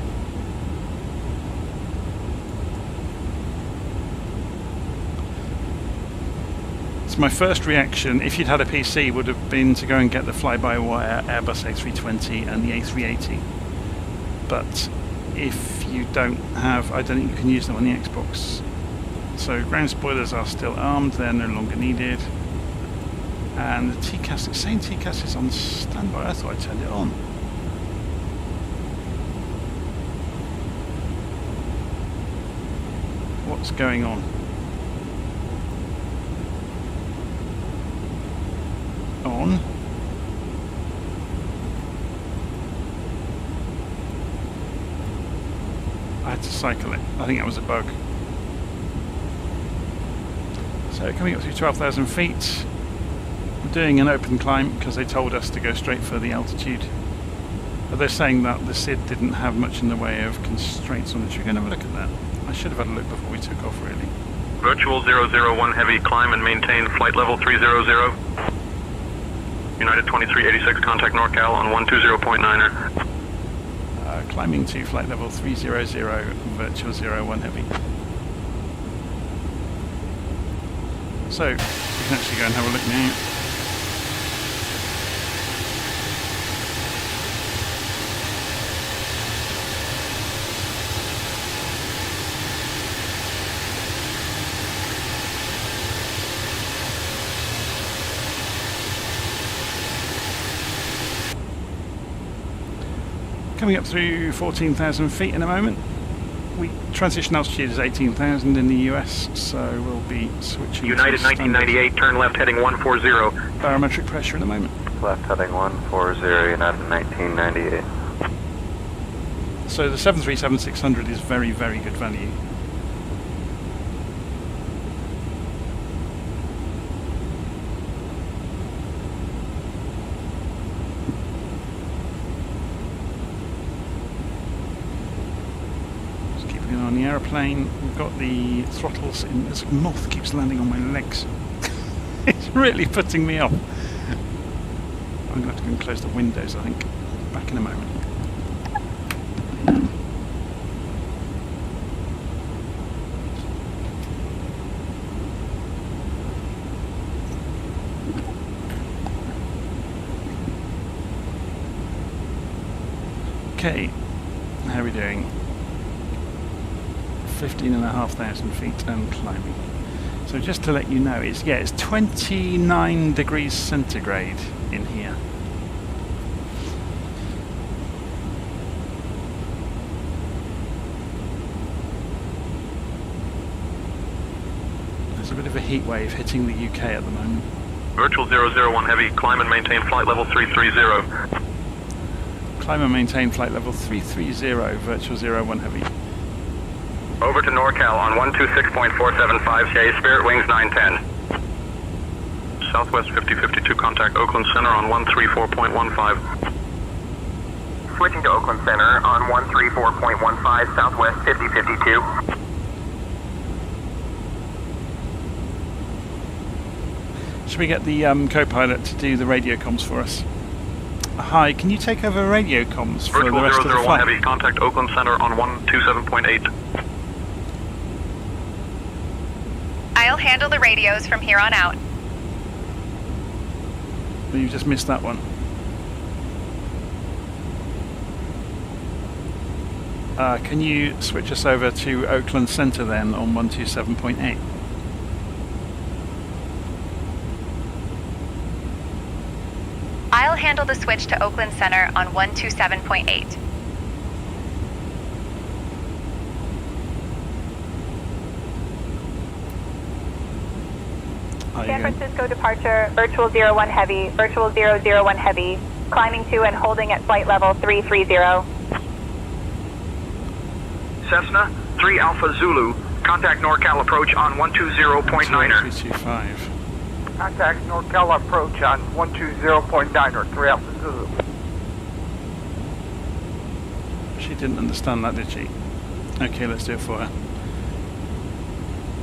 So my first reaction, if you'd had a PC, would have been to go and get the fly-by-wire Airbus A320 and the A380. But if you don't have, I don't think you can use them on the Xbox. So ground spoilers are still armed, they're no longer needed. And the TCAS, it's saying TCAS is on standby. I thought I turned it on. What's going on? On. had to cycle it. I think that was a bug. So coming up through 12,000 feet, we're doing an open climb because they told us to go straight for the altitude. But they're saying that the SID didn't have much in the way of constraints on it. Should we go and have a look at that? I should have had a look before we took off, really. Virtual 001 Heavy, climb and maintain flight level 300. United 2386, contact NorCal on 120.9er. Climbing to flight level 300, Virtual 01 Heavy. So, we can actually go and have a look now. Coming up through 14,000 feet in a moment. Transition altitude is 18,000 in the US, so we'll be switching United to 1998, turn left heading 140. barometric pressure in a moment. Left heading 140, United 1998. So the 737-600 is very, very good value. On the aeroplane, we've got the throttles in. This moth keeps landing on my legs. It's really putting me off. I'm going to have to go and close the windows, I think. Back in a moment. Okay, how are we doing? 15,500 feet and climbing. So just to let you know, it's 29 degrees centigrade in here. There's a bit of a heat wave hitting the UK at the moment. Virtual 001 Heavy, climb and maintain flight level 330. Climb and maintain flight level 330, Virtual 01 Heavy. Over to NorCal on 126.475, Shay, Spirit Wings 910. Southwest 5052, contact Oakland Center on 134.15. Switching to Oakland Center on 134.15, Southwest 5052. Should we get the co-pilot to do the radio comms for us? Hi, can you take over radio comms for the rest of the Virtual 001 flight? Heavy, contact Oakland Center on 127.8. I'll handle the radios from here on out. Well, you just missed that one. Can you switch us over to Oakland Center then on 127.8? I'll handle the switch to Oakland Center on 127.8. San Francisco departure, Virtual 01 Heavy, Virtual 001 Heavy, climbing to and holding at flight level 330. Cessna, 3 Alpha Zulu, contact NorCal approach on 120.9er. 325. Contact NorCal approach on 120.9er, 3 Alpha Zulu. She didn't understand that, did she? Okay, let's do it for her.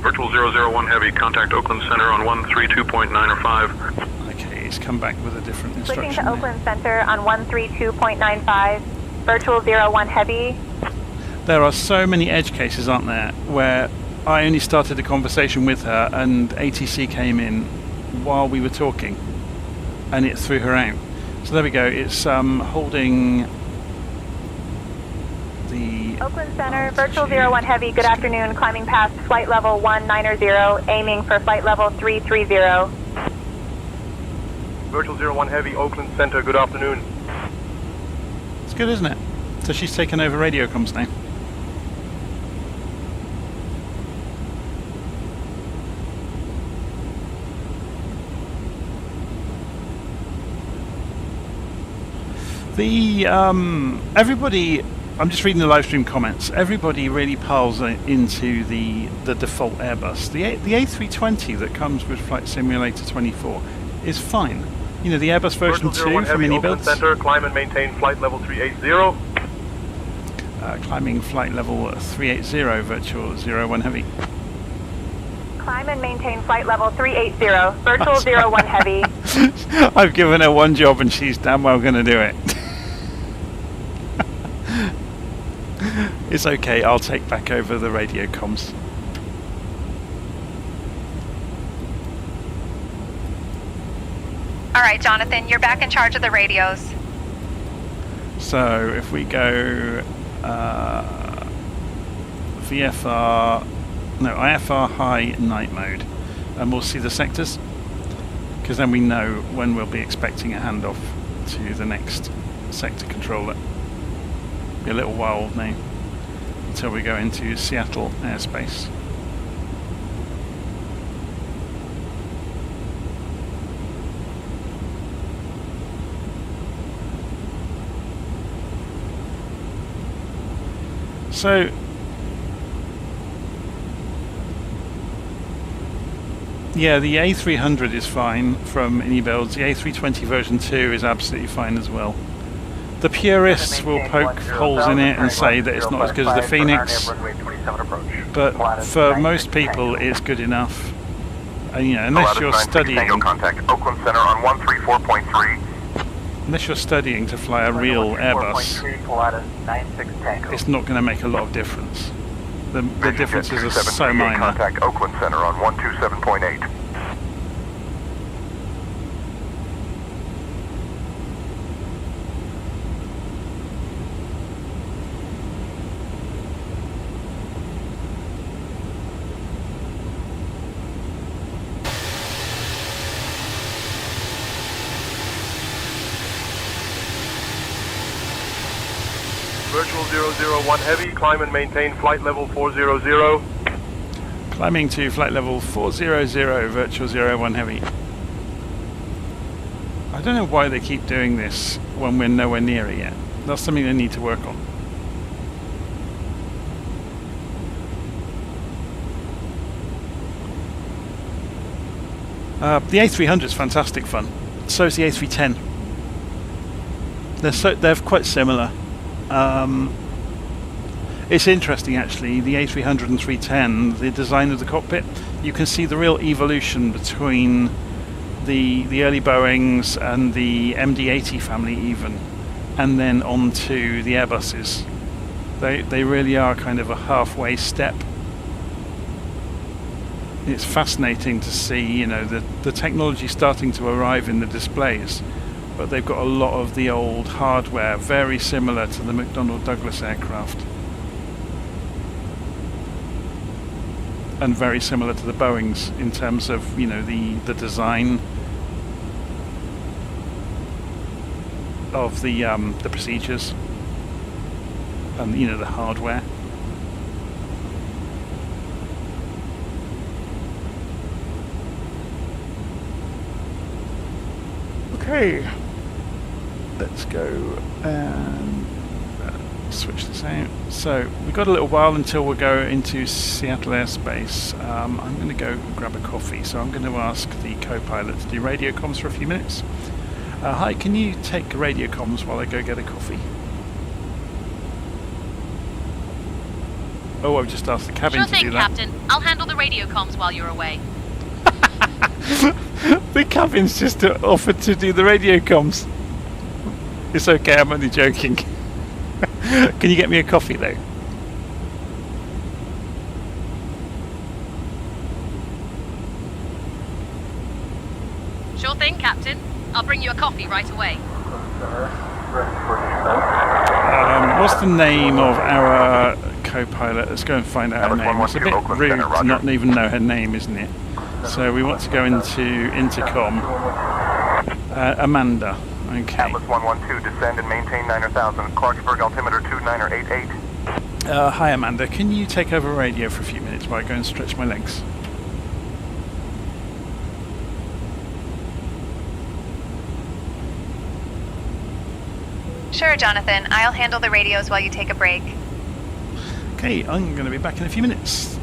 Virtual 001 Heavy, contact Oakland Center on 132.905. Okay, he's come back with a different instruction. Switching to Oakland Center on 132.95, Virtual 01 Heavy. There are so many edge cases, aren't there, where I only started a conversation with her and ATC came in while we were talking and it threw her out. So there we go, it's holding the Oakland Center, Virtual 01 Heavy, good afternoon, climbing past flight level 190, aiming for flight level 330. Virtual 01 Heavy, Oakland Center, good afternoon. It's good, isn't it? So she's taken over radio comms now. The everybody I'm just reading the live stream comments. Everybody really piles into the default Airbus. The A320 that comes with Flight Simulator 24 is fine. You know, the Airbus version 2 from Inibuilds. Center, climb and maintain flight level 380. Climbing flight level 380, virtual 01 heavy. Climb and maintain flight level 380, virtual 01 heavy. I've given her one job and she's damn well going to do it. It's okay, I'll take back over the radio comms. All right, Jonathan, you're back in charge of the radios. So if we go IFR high night mode, and we'll see the sectors, because then we know when we'll be expecting a handoff to the next sector controller. Be a little while now until we go into Seattle airspace. So yeah, the A300 is fine from Inibuilds. The A320 version 2 is absolutely fine as well. The purists will poke holes in it and say that it's not as good as the Phoenix, but for most people it's good enough. You know, unless you're studying, unless you're studying to fly a real Airbus, it's not going to make a lot of difference. The differences are so minor. Contact Oakland Center on 127.8. Virtual 001 heavy, climb and maintain flight level 400. Climbing to flight level 400, virtual 01 heavy. I don't know why they keep doing this when we're nowhere near it yet. That's something they need to work on. The A300 is fantastic fun. So is the A310. They're quite similar. It's interesting actually, the A300 and 310, the design of the cockpit, you can see the real evolution between the early Boeings and the MD-80 family even, and then on to the Airbuses. They really are kind of a halfway step. It's fascinating to see, you know, the technology starting to arrive in the displays, but they've got a lot of the old hardware, very similar to the McDonnell Douglas aircraft. And very similar to the Boeings in terms of, you know, the design of the procedures and, you know, the hardware. Okay, let's go and switch this out. So we've got a little while until we'll go into Seattle airspace. I'm going to go grab a coffee, so I'm going to ask the co-pilot to do radio comms for a few minutes. Hi, can you take radio comms while I go get a coffee? Oh, I've just asked the cabin to do that. Sure thing, Captain. I'll handle the radio comms while you're away. The cabin's just offered to do the radio comms. It's okay, I'm only joking. Can you get me a coffee though? Sure thing, Captain. I'll bring you a coffee right away. What's the name of our co-pilot? Let's go and find out her name. It's a bit rude to not even know her name, isn't it? So we want to go into intercom. Amanda. Okay. Atlas 112, descend and maintain 9,000. Clarksburg altimeter 2988. Hi Amanda, can you take over radio for a few minutes while I go and stretch my legs? Sure, Jonathan. I'll handle the radios while you take a break. Okay, I'm going to be back in a few minutes.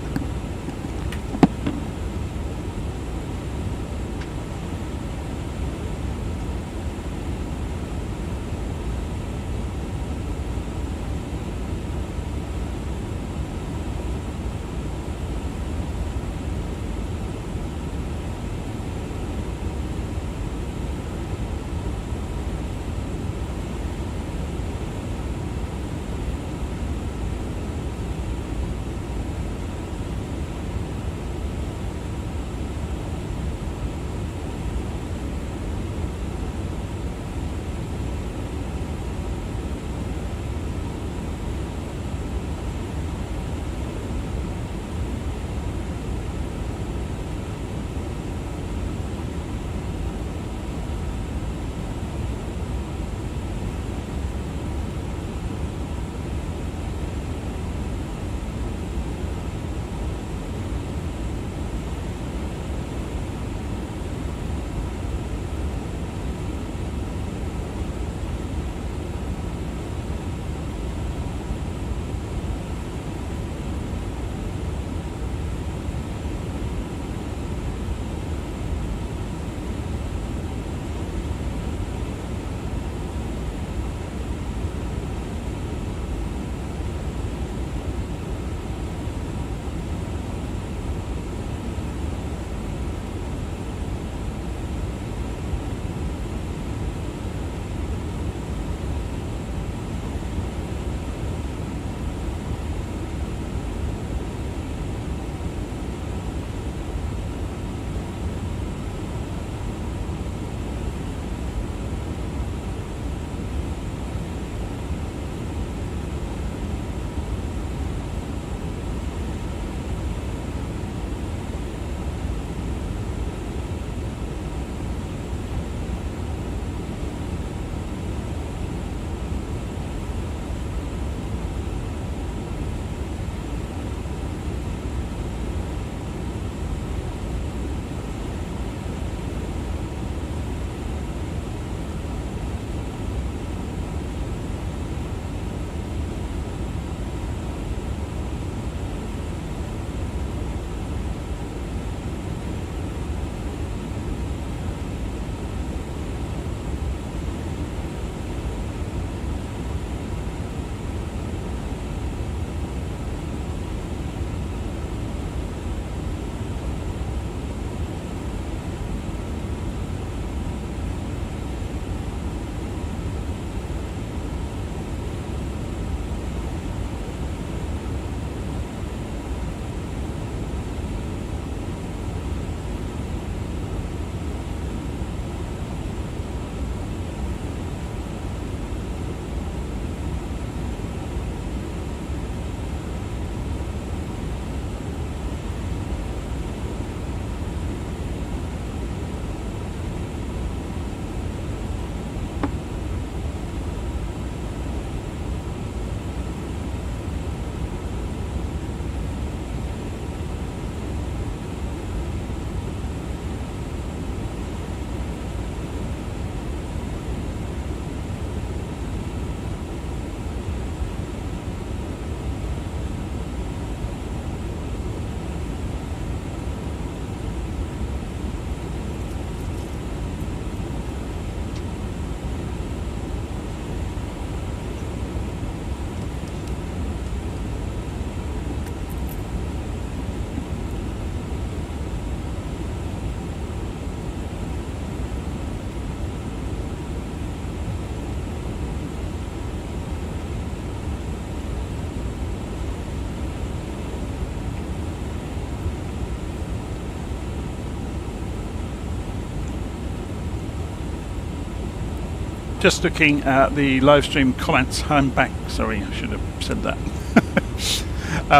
Just looking at the live stream comments. I'm back. Sorry, I should have said that.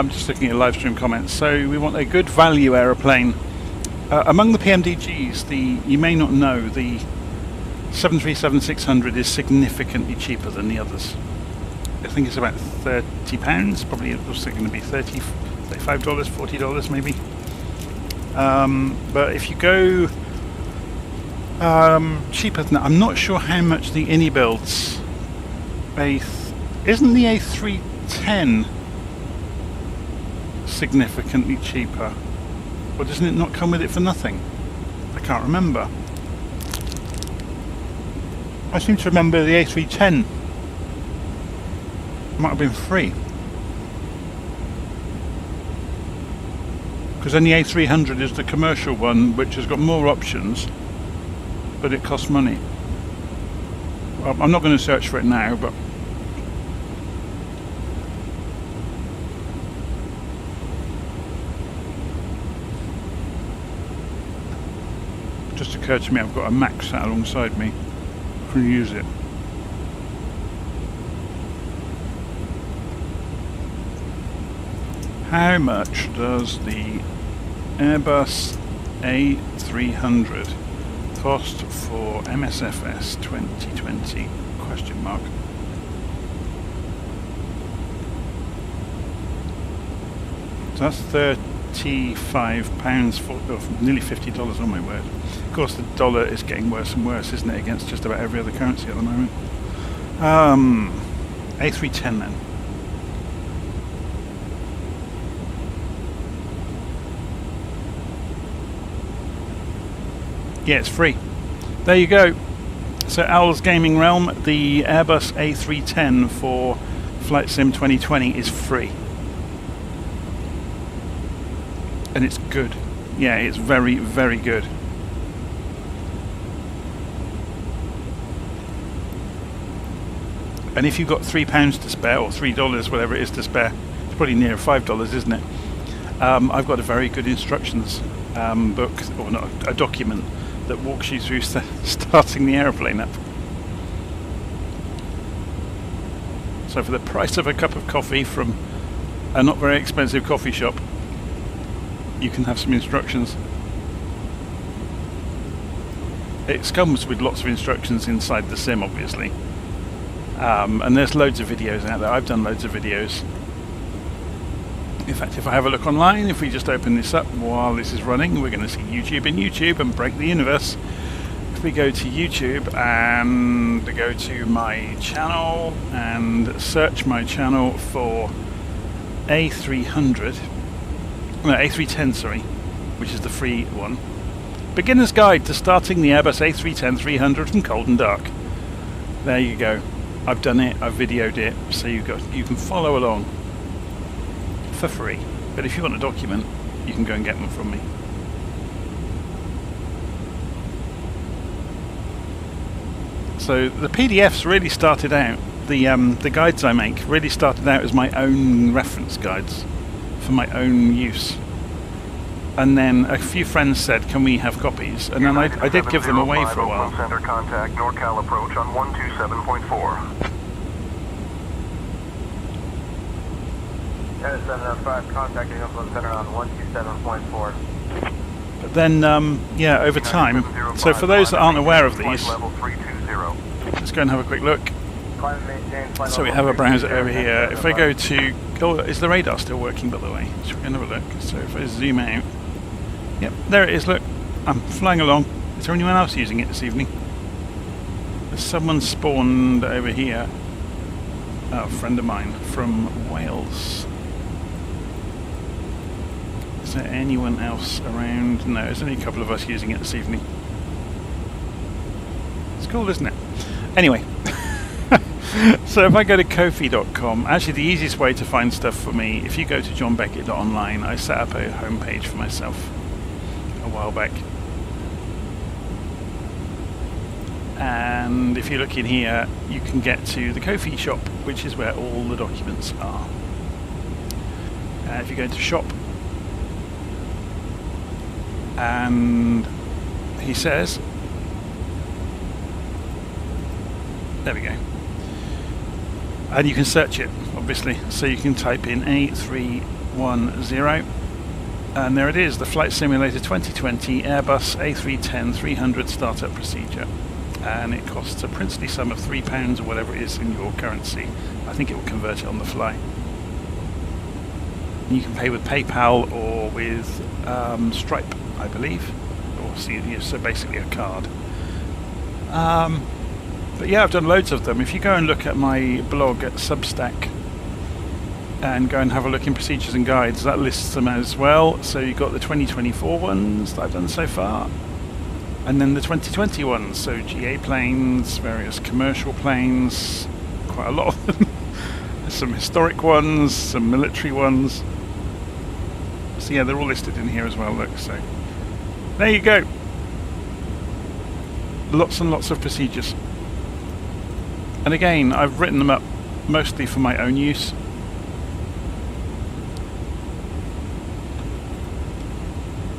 Just looking at live stream comments. So we want a good value aeroplane. Among the PMDGs, you may not know, the 737-600 is significantly cheaper than the others. I think it's about £30. Probably it was going to be $35, $40 maybe. But if you go cheaper than that, I'm not sure how much the Inibuilds Isn't the A310 significantly cheaper? Or doesn't it not come with it for nothing? I can't remember. I seem to remember the A310 might have been free. Because then the A300 is the commercial one, which has got more options, but it costs money. Well, I'm not going to search for it now, but it just occurred to me I've got a Mac sat alongside me. I can use it. How much does the Airbus A300 cost for MSFS 2020? Question mark. So that's £35 for nearly $50. Oh my word! Of course, the dollar is getting worse and worse, isn't it, against just about every other currency at the moment. A310 then. Yeah, it's free. There you go. So Owl's Gaming Realm, the Airbus A310 for Flight Sim 2020 is free. And it's good. Yeah, it's very, very good. And if you've got £3 to spare, or $3, whatever it is to spare, it's probably near $5, isn't it? I've got a very good instructions book, or not, a document that walks you through starting the aeroplane up. So for the price of a cup of coffee from a not very expensive coffee shop, you can have some instructions. It comes with lots of instructions inside the sim, obviously. And there's loads of videos out there. I've done loads of videos. In fact, if I have a look online, if we just open this up while this is running, we're going to see YouTube in YouTube and break the universe. If we go to YouTube and go to my channel and search my channel for A310, sorry, which is the free one. Beginner's Guide to Starting the Airbus A310-300 from Cold and Dark. There you go. I've done it, I've videoed it, so you can follow along for free. But if you want a document, you can go and get them from me. So the PDFs really started out, the guides I make really started out as my own reference guides for my own use. And then a few friends said, can we have copies? And then I did give them away for a while. Center contact, NorCal approach on 127.4. 705 contacting Oakland Center on 127.4. But then, yeah, over time, so for those that aren't aware of these, let's go and have a quick look. So we have a browser over here. If I go to, oh, is the radar still working, by the way? So we're going to have a look. So if I zoom out, yep, there it is, look. I'm flying along. Is there anyone else using it this evening? There's someone spawned over here. Oh, a friend of mine from Wales. Is there anyone else around? No, there's only a couple of us using it this evening. It's cool, isn't it? Anyway. So if I go to Ko-fi.com, actually the easiest way to find stuff for me, if you go to johnbeckett.online, I set up a homepage for myself a while back. And if you look in here, you can get to the Ko-fi shop, which is where all the documents are. If you go to shop, and he says, there we go. And you can search it, obviously. So you can type in A310, and there it is, the Flight Simulator 2020 Airbus A310-300 startup procedure. And it costs a princely sum of £3 or whatever it is in your currency. I think it will convert it on the fly. You can pay with PayPal or with Stripe, I believe, or so basically a card. But yeah, I've done loads of them. If you go and look at my blog at Substack and go and have a look in procedures and guides, that lists them as well. So you've got the 2024 ones that I've done so far, and then the 2020 ones, so GA planes, various commercial planes, quite a lot of them. Some historic ones, some military ones. So yeah, they're all listed in here as well, look, so there you go. Lots and lots of procedures. And again, I've written them up mostly for my own use.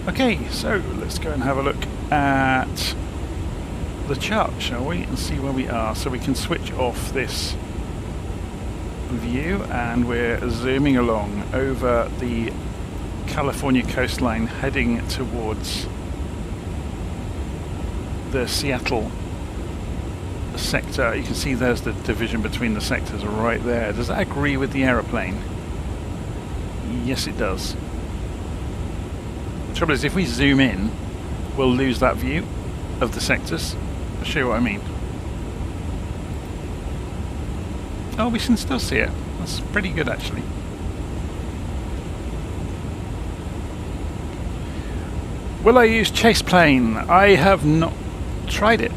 Okay, so let's go and have a look at the chart, shall we, and see where we are. So we can switch off this view, and we're zooming along over the California coastline, heading towards the Seattle sector. You can see there's the division between the sectors right there. Does that agree with the aeroplane? Yes, it does. The trouble is, if we zoom in, we'll lose that view of the sectors. I'll show you what I mean. Oh, we can still see it. That's pretty good, actually. Will I use chase plane? I have not tried it.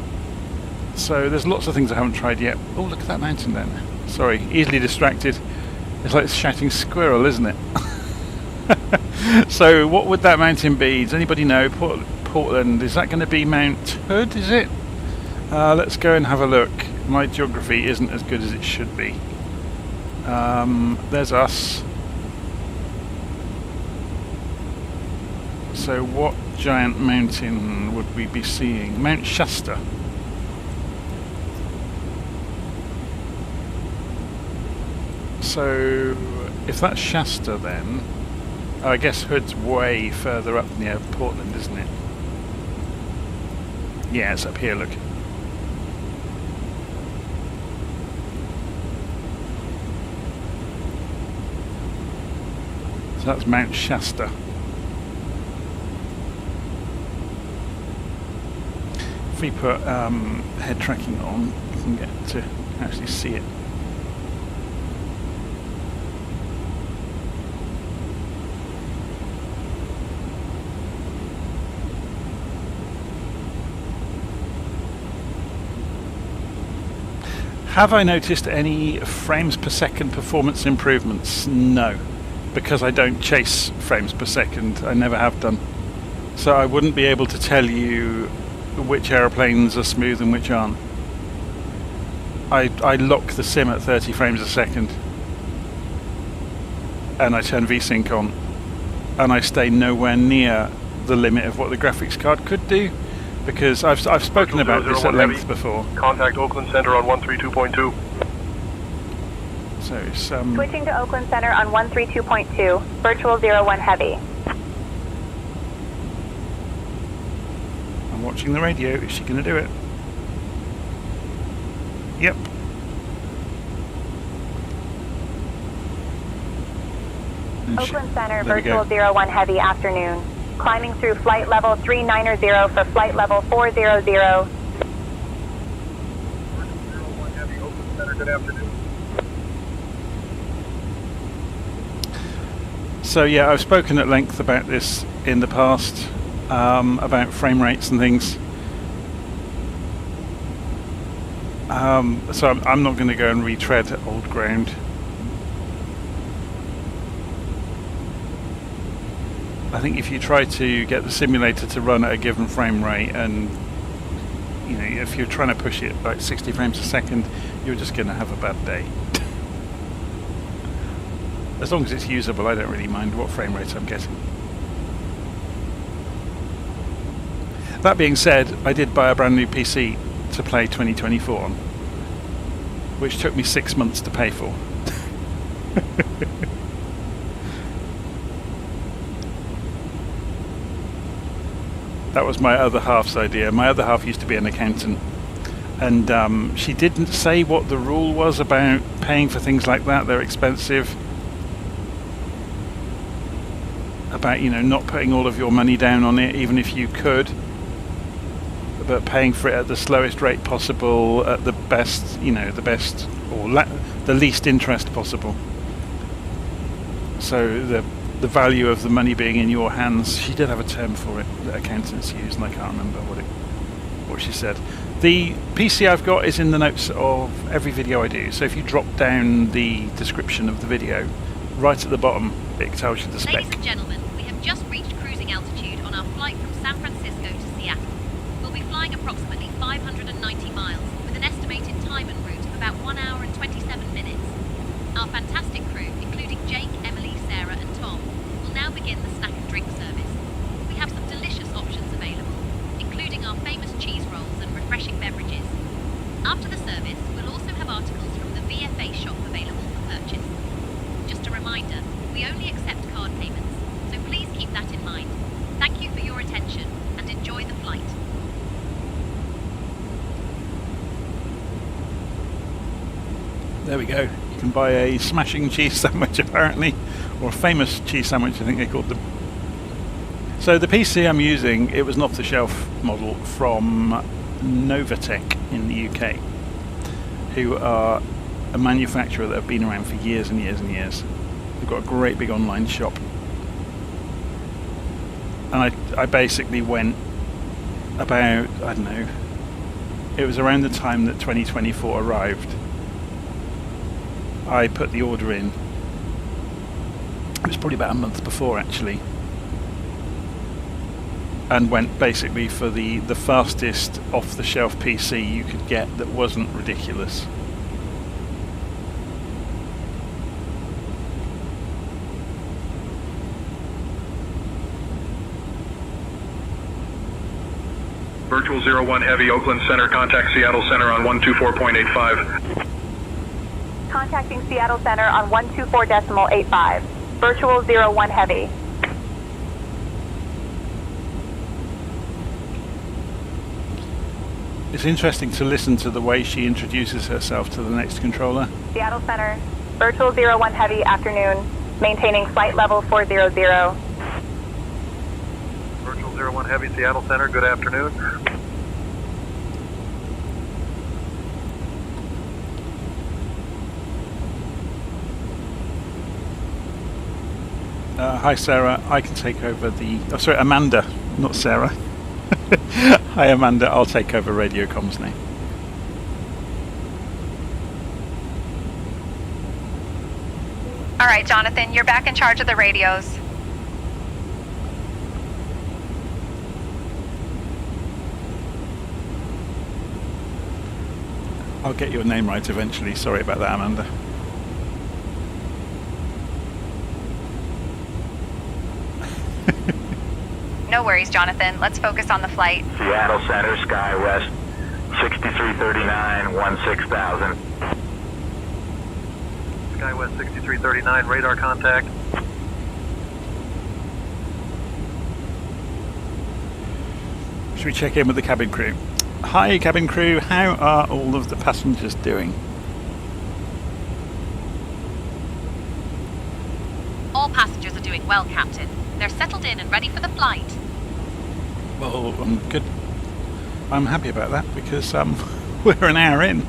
So there's lots of things I haven't tried yet. Oh, look at that mountain then. Sorry, easily distracted. It's like shouting squirrel, isn't it? So what would that mountain be? Does anybody know? Portland. Is that going to be Mount Hood, is it? Let's go and have a look. My geography isn't as good as it should be. There's us. So what giant mountain would we be seeing? Mount Shasta. So if that's Shasta, then I guess Hood's way further up near Portland, isn't it? Yeah, it's up here, look. So that's Mount Shasta. If we put head tracking on, you can get to actually see it. Have I noticed any frames per second performance improvements? No, because I don't chase frames per second. I never have done. So I wouldn't be able to tell you which aeroplanes are smooth and which aren't. I lock the sim at 30 frames a second, and I turn VSync on, and I stay nowhere near the limit of what the graphics card could do, because I've spoken about this at length before. Contact Oakland Center on 132.2. So it's Switching to Oakland Center on 132.2, virtual 01 heavy. I'm watching the radio. Is she going to do it? Yep. Oakland Center, virtual 01 heavy afternoon. Climbing through flight level 390 for flight level 400. Virtual 01 heavy, Oakland Center, good afternoon. So yeah, I've spoken at length about this in the past, about frame rates and things. So I'm not going to go and retread old ground. I think if you try to get the simulator to run at a given frame rate, and you know, if you're trying to push it like 60 frames a second, you're just going to have a bad day. As long as it's usable, I don't really mind what frame rate I'm getting. That being said, I did buy a brand new PC to play 2024 on, which took me 6 months to pay for. That was my other half's idea. My other half used to be an accountant, and she didn't say what the rule was about paying for things like that. They're expensive. About, you know, not putting all of your money down on it, even if you could, but paying for it at the slowest rate possible, at the best, the best or the least interest possible. So the value of the money being in your hands. She did have a term for it that accountants use, and I can't remember what she said. The PC I've got is in the notes of every video I do. So if you drop down the description of the video, right at the bottom, it tells you the spec. Ladies and gentlemen, we have just reached cruising altitude on our flight from San Francisco to Seattle. We'll be flying approximately 590 miles with an estimated time en route of about 1 hour and 27 minutes. Our fantastic crew, including Jake, Emily, Sarah and Tom, will now begin the snack and drink service. We have some delicious options available, including our famous cheese rolls and refreshing beverages. After the service, we'll also have articles from the VFA shop available for purchase. Just a reminder, we only accept card payments, so please keep that in mind. Thank you for your attention and enjoy the flight. There we go. You can buy a smashing cheese sandwich apparently, or a famous cheese sandwich I think they called them. So the PC I'm using, it was an off-the-shelf model from Novatech in the UK, who are a manufacturer that have been around for years and years and years. They've got a great big online shop. And I basically went about, I don't know, it was around the time that 2024 arrived. I put the order in. It was probably about a month before actually, and went basically for the fastest off-the-shelf PC you could get that wasn't ridiculous. Virtual 01 Heavy, Oakland Center, contact Seattle Center on 124.85. Contacting Seattle Center on 124.85. Virtual 01 Heavy. It's interesting to listen to the way she introduces herself to the next controller. Seattle Center, Virtual 01 Heavy, afternoon. Maintaining flight level 400. Virtual 01 Heavy, Seattle Center, good afternoon. Hi Sarah, I can take over the... Oh sorry, Amanda, not Sarah. Hi Amanda, I'll take over radio comms now. Alright, Jonathan, you're back in charge of the radios. I'll get your name right eventually, sorry about that Amanda. No worries, Jonathan. Let's focus on the flight. Seattle Center, SkyWest, 6339, 16,000. SkyWest 6339, radar contact. Should we check in with the cabin crew? Hi cabin crew, how are all of the passengers doing? All passengers are doing well, Captain. They're settled in and ready for the flight. Well, I'm good. I'm happy about that because we're an hour in.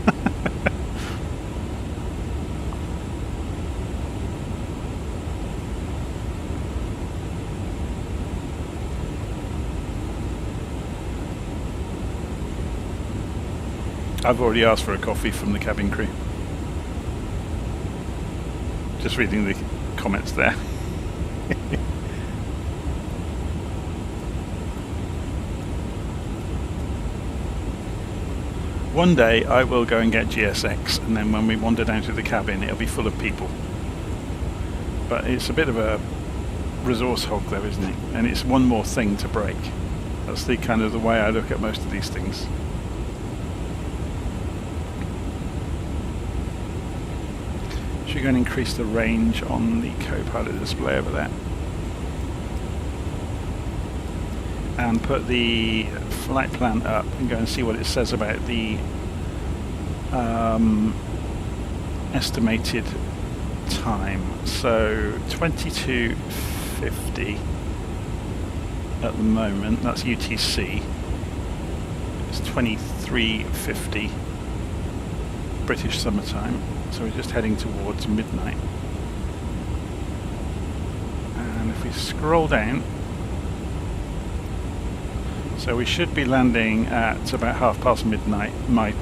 I've already asked for a coffee from the cabin crew. Just reading the comments there. One day I will go and get GSX, and then when we wander down to the cabin it'll be full of people. But it's a bit of a resource hog though, isn't it? And it's one more thing to break. That's the kind of the way I look at most of these things. Should we go and increase the range on the co-pilot display over there? And put the flight plan up and go and see what it says about the estimated time. So 22:50 at the moment, that's UTC. It's 23:50 British summertime, so we're just heading towards midnight. And if we scroll down, so we should be landing at about 5:30 midnight.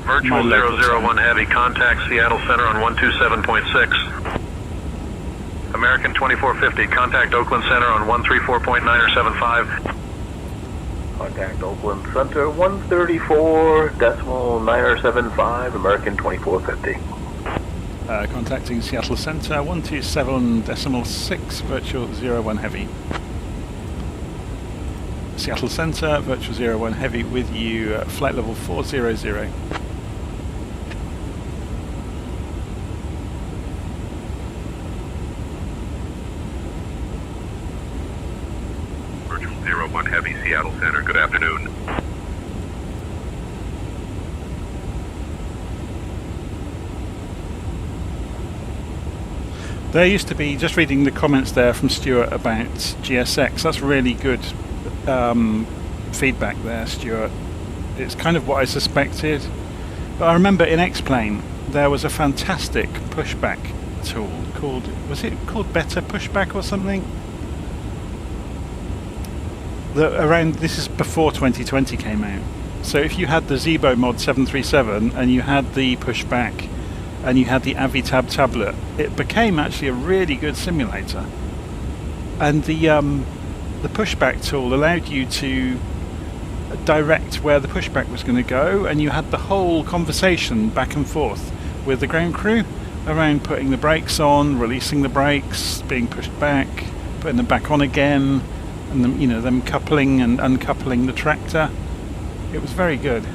Virtual my local 001 time. Heavy, contact Seattle Center on 127.6. American 2450, contact Oakland Center on 134.975. Contact Oakland Center 134.975, American 2450. Contacting Seattle Center 127.6, virtual 01 Heavy. Seattle Center, virtual 01 Heavy with you, flight level 400. Virtual 01 Heavy, Seattle Center, good afternoon. There used to be, just reading the comments there from Stuart about GSX, that's really good feedback there, Stuart. It's kind of what I suspected. But I remember in X-Plane there was a fantastic pushback tool called, was it called Better Pushback or something? This is before 2020 came out. So if you had the Zebo Mod 737 and you had the pushback and you had the Avitab tablet, it became actually a really good simulator. And the pushback tool allowed you to direct where the pushback was going to go, and you had the whole conversation back and forth with the ground crew around putting the brakes on, releasing the brakes, being pushed back, putting them back on again, and them coupling and uncoupling the tractor. It was very good.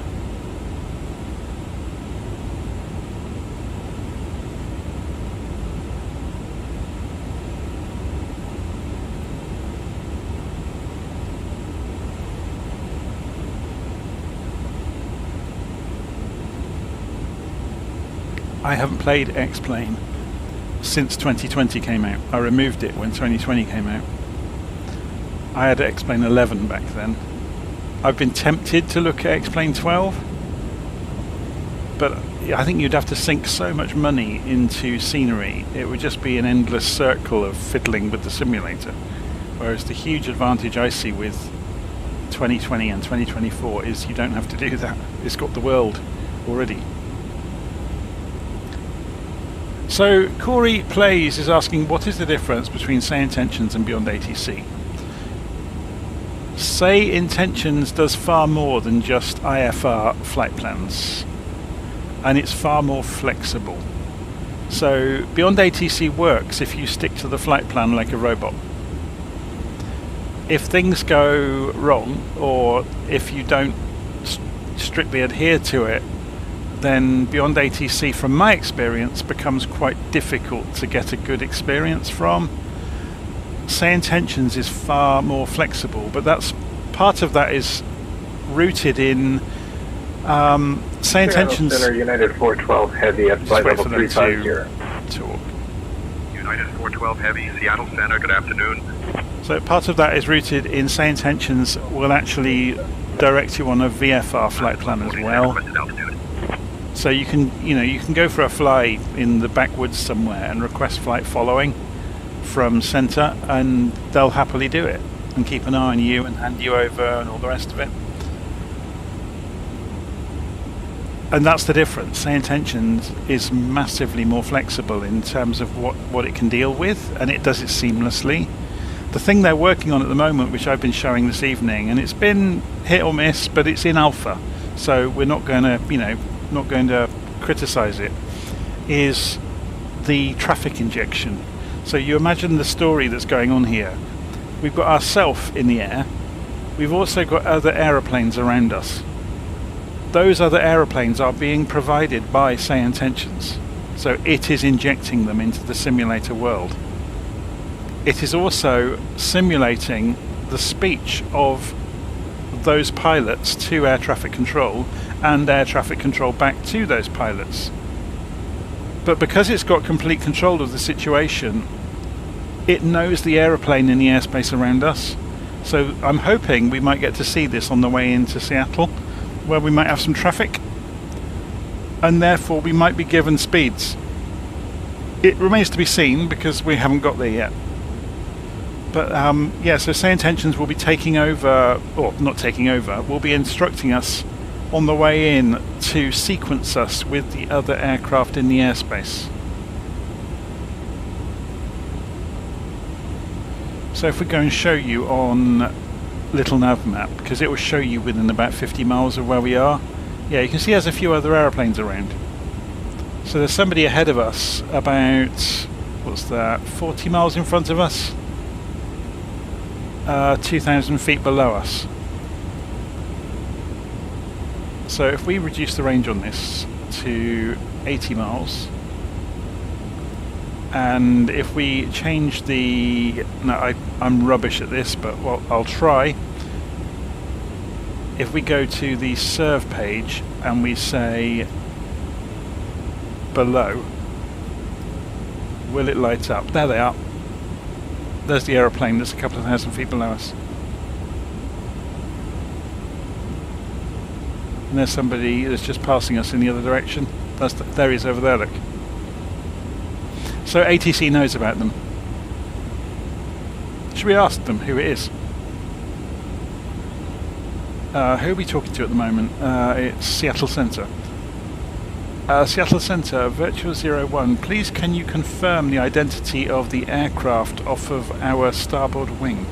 I haven't played X-Plane since 2020 came out. I removed it when 2020 came out. I had X-Plane 11 back then. I've been tempted to look at X-Plane 12, but I think you'd have to sink so much money into scenery. It would just be an endless circle of fiddling with the simulator. Whereas the huge advantage I see with 2020 and 2024 is you don't have to do that. It's got the world already. So Corey Plays is asking, what is the difference between SayIntentions and Beyond ATC? SayIntentions does far more than just IFR flight plans, and it's far more flexible. So Beyond ATC works if you stick to the flight plan like a robot. If things go wrong, or if you don't strictly adhere to it, then Beyond ATC, from my experience, becomes quite difficult to get a good experience from. SayIntentions is far more flexible, but that's part of that is rooted in SayIntentions. Center United 412 Heavy at flight level 350. Talk. United 412 Heavy, Seattle Center, good afternoon. So part of that is rooted in SayIntentions will actually direct you on a VFR flight plan as well. So you can go for a fly in the backwoods somewhere and request flight following from centre, and they'll happily do it and keep an eye on you and hand you over and all the rest of it. And that's the difference. SayIntentions is massively more flexible in terms of what it can deal with, and it does it seamlessly. The thing they're working on at the moment, which I've been showing this evening, and it's been hit or miss, but it's in alpha, so we're not going to criticize it, is the traffic injection. So you imagine the story that's going on here. We've got ourselves in the air. We've also got other aeroplanes around us. Those other aeroplanes are being provided by SayIntentions. So it is injecting them into the simulator world. It is also simulating the speech of those pilots to air traffic control and air traffic control back to those pilots. But because it's got complete control of the situation, it knows the aeroplane in the airspace around us. So I'm hoping we might get to see this on the way into Seattle, where we might have some traffic. and therefore we might be given speeds. It remains to be seen because we haven't got there yet. But yeah, so SayIntentions will be taking over, or not taking over, will be instructing us on the way in to sequence us with the other aircraft in the airspace. So if we go and show you on little nav map, because it will show you within about 50 miles of where we are. Yeah, you can see there's a few other aeroplanes around. So there's somebody ahead of us about, what's that, 40 miles in front of us? 2,000 feet below us. So if we reduce the range on this to 80 miles, and if we change the... No, I'm rubbish at this, but well, I'll try. If we go to the serve page and we say below, will it light up? There they are. There's the aeroplane that's a couple of thousand feet below us. And there's somebody that's just passing us in the other direction. There he is over there, look. So ATC knows about them. Should we ask them who it is? Who are we talking to at the moment? It's Seattle Center. Seattle Center, Virtual 01, please can you confirm the identity of the aircraft off of our starboard wing?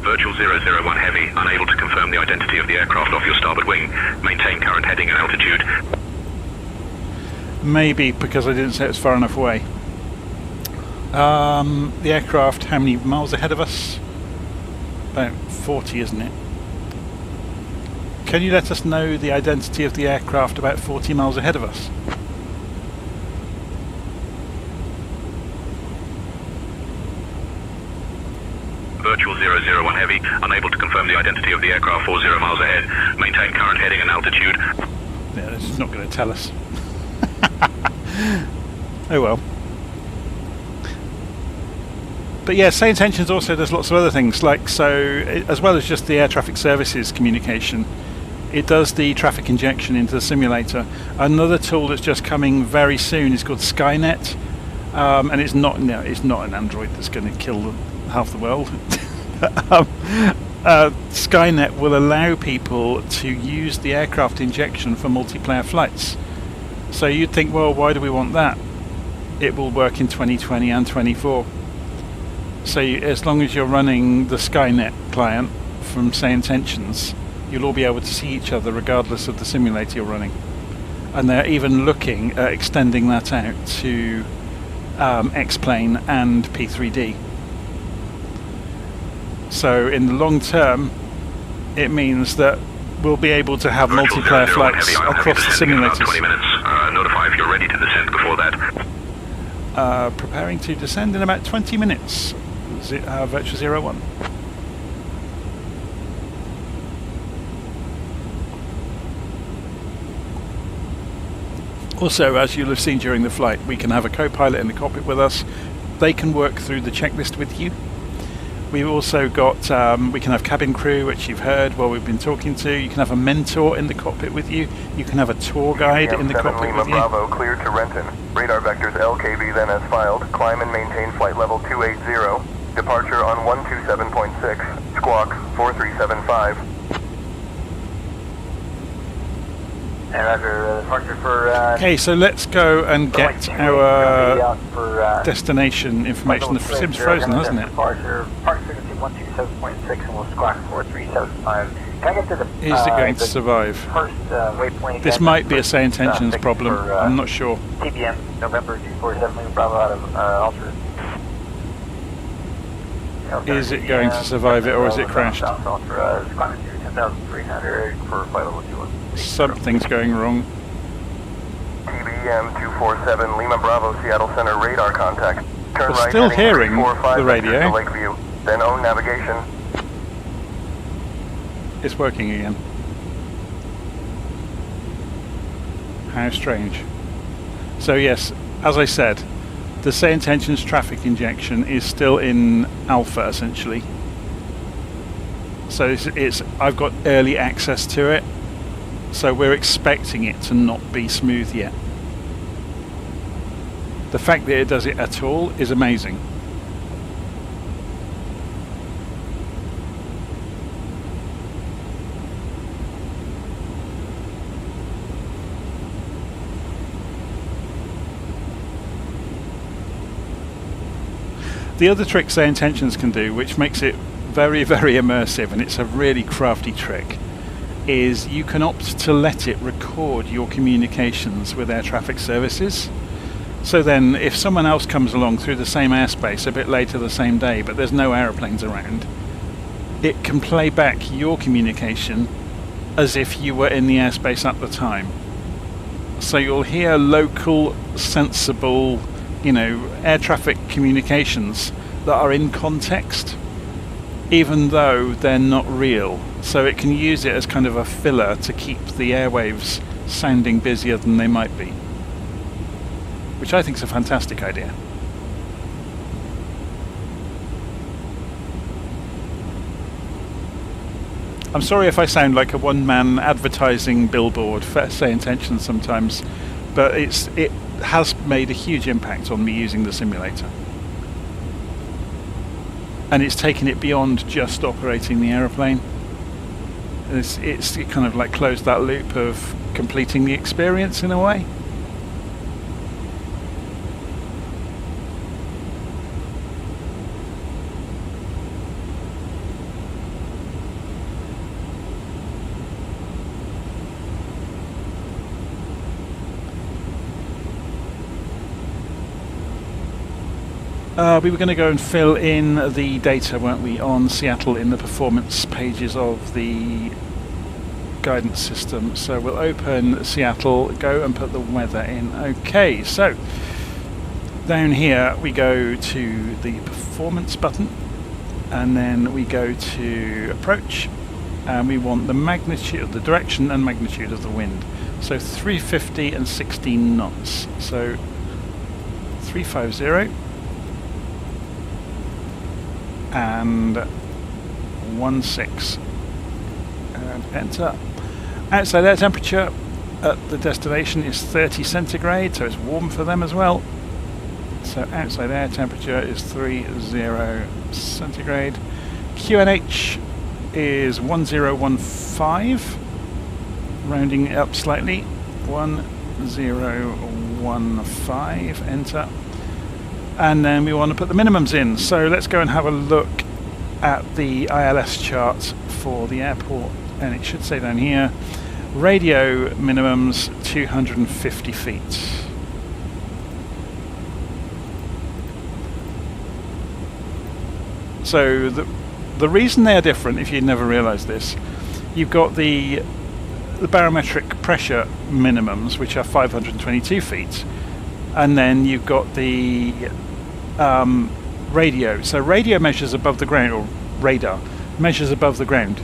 Virtual 001 Heavy, unable to confirm the identity of the aircraft off your starboard wing. Maintain current heading and altitude. Maybe because I didn't say it was far enough away. The aircraft, how many miles ahead of us? About 40, isn't it? Can you let us know the identity of the aircraft about 40 miles ahead of us? Virtual 001 Heavy, unable to confirm the identity of the aircraft 40 miles ahead. Maintain current heading and altitude. Yeah, this is not going to tell us. Oh well. But yeah, SayIntentions also does lots of other things, like as well as just the air traffic services communication, it does the traffic injection into the simulator. Another tool that's just coming very soon is called Skynet, and it's not an Android that's going to kill half the world. Skynet will allow people to use the aircraft injection for multiplayer flights. So you'd think, well, why do we want that? It will work in 2020 and 24. So as long as you're running the Skynet client from SayIntentions, you'll all be able to see each other regardless of the simulator you're running. And they're even looking at extending that out to X-Plane and P3D. So in the long term, it means that we'll be able to have multiplayer flights across the simulators. 20 minutes. Notify if you're ready to descend before that. Preparing to descend in about 20 minutes. Virtual 01. Also, as you'll have seen during the flight, we can have a co-pilot in the cockpit with us. They can work through the checklist with you. We've also got, we can have cabin crew, which you've heard while we've been talking to. You can have a mentor in the cockpit with you. You can have a tour guide in the cockpit with you. Bravo, cleared to Renton. Radar vectors LKV then as filed. Climb and maintain flight level 280. Departure on 127.6. Squawk 4375. Okay, so let's go and get our destination information. The sim's frozen, hasn't it? Departure frequency 127.6 and we'll squawk 4375. Can I get to the Is it going to survive? First waypoint? This might be a SayIntentions problem. I'm not sure. TBM November 247 Lima Bravo out of Alter. Is it going to survive it, or is it crashed? Climbing to 10,300 for flight level 21. Something's going wrong. TBM 247 Lima Bravo Seattle Center radar contact. Turn We're right still heading hearing 345 the radio. to Lakeview. Then own navigation. It's working again. How strange. So yes, as I said, The SayIntentions traffic injection is still in alpha, essentially. So I've got early access to it, so we're expecting it to not be smooth yet. The fact that it does it at all is amazing. The other trick SayIntentions can do, which makes it very, very immersive, and it's a really crafty trick, is you can opt to let it record your communications with air traffic services. So then if someone else comes along through the same airspace a bit later the same day, but there's no aeroplanes around, it can play back your communication as if you were in the airspace at the time. So you'll hear local, sensible, air traffic communications that are in context, even though they're not real. So it can use it as kind of a filler to keep the airwaves sounding busier than they might be, which I think is a fantastic idea. I'm sorry if I sound like a one-man advertising billboard for SayIntentions sometimes, but it has made a huge impact on me using the simulator. And it's taken it beyond just operating the aeroplane. It's kind of like closed that loop of completing the experience in a way. We were going to go and fill in the data, weren't we, on Seattle in the performance pages of the guidance system. So we'll open Seattle, go and put the weather in. Okay, so down here we go to the performance button, and then we go to approach, and we want the magnitude, the direction and magnitude of the wind. So 350 and 16 knots. So 350 and 16, and enter. Outside air temperature at the destination is 30 centigrade, so it's warm for them as well. So outside air temperature is 30 centigrade. QNH is 1015, rounding it up slightly. 1015, enter. And then we want to put the minimums in. So let's go and have a look at the ILS chart for the airport, and it should say down here, radio minimums 250 feet. So the reason they are different, if you'd never realised this, you've got the barometric pressure minimums, which are 522 feet, and then you've got the radio. So radio measures above the ground, or radar measures above the ground.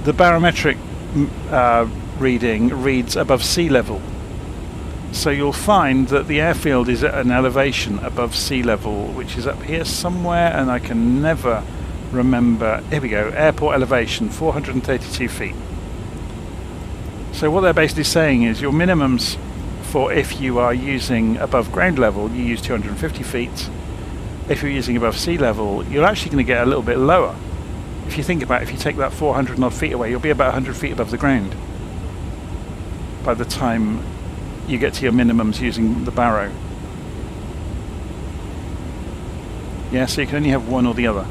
The barometric reading reads above sea level. So you'll find that the airfield is at an elevation above sea level, which is up here somewhere, and I can never remember. Here we go, airport elevation, 432 feet. So what they're basically saying is your minimums for if you are using above ground level, you use 250 feet. If you're using above sea level, you're actually going to get a little bit lower. If you think about it, if you take that 400 odd feet away, you'll be about 100 feet above the ground by the time you get to your minimums using the baro. Yeah, so you can only have one or the other.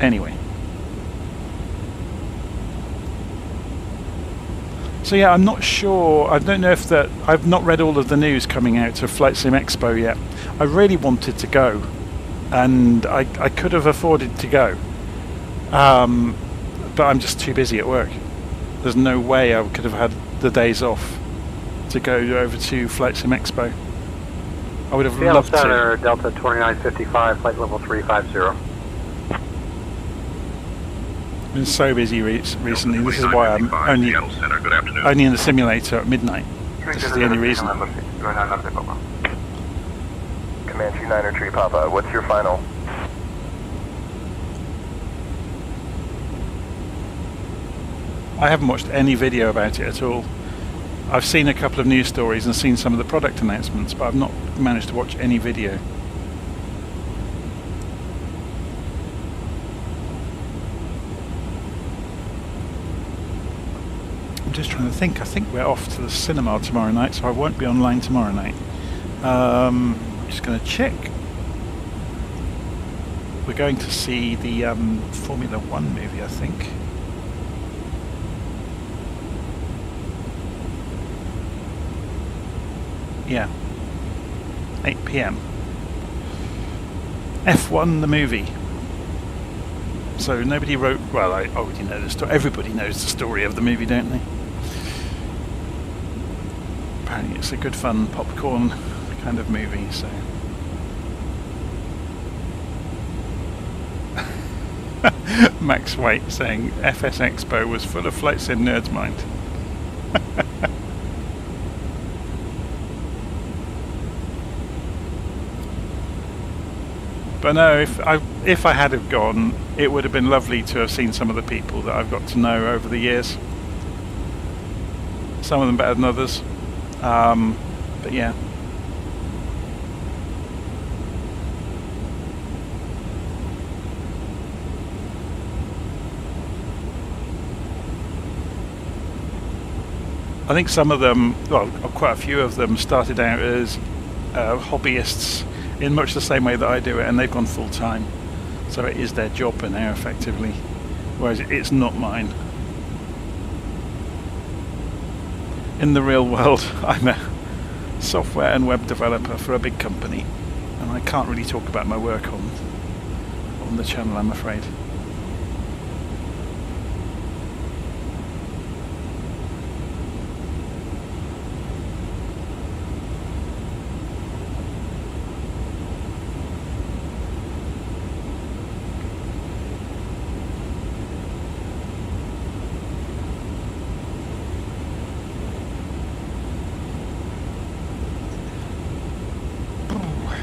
Anyway. So yeah, I'm not sure, I don't know if that, I've not read all of the news coming out of Flight Sim Expo yet. I really wanted to go, and I could have afforded to go, but I'm just too busy at work. There's no way I could have had the days off to go over to Flight Sim Expo. I would have loved Center, to. Delta 2955, flight level 350. I've been so busy recently. This is why I'm only in the simulator at midnight. This is the only reason. Comanche 9er Tree Papa, what's your final? I haven't watched any video about it at all. I've seen a couple of news stories and seen some of the product announcements, but I've not managed to watch any video. I'm just trying to think. I think we're off to the cinema tomorrow night, so I won't be online tomorrow night. I'm just going to check. We're going to see the Formula 1 movie, I think. Yeah, 8 PM. F1 the movie. So nobody wrote. Well, I already know the story. Everybody knows the story of the movie, don't they? Apparently, it's a good fun popcorn kind of movie. So. Max White saying FS Expo was full of Flight Sim nerds' mind. But no, if I had have gone, it would have been lovely to have seen some of the people that I've got to know over the years. Some of them better than others. But yeah. I think some of them, well, quite a few of them started out as hobbyists in much the same way that I do it, and they've gone full time. So it is their job now, effectively, whereas it's not mine. In the real world, I'm a software and web developer for a big company, and I can't really talk about my work on the channel, I'm afraid.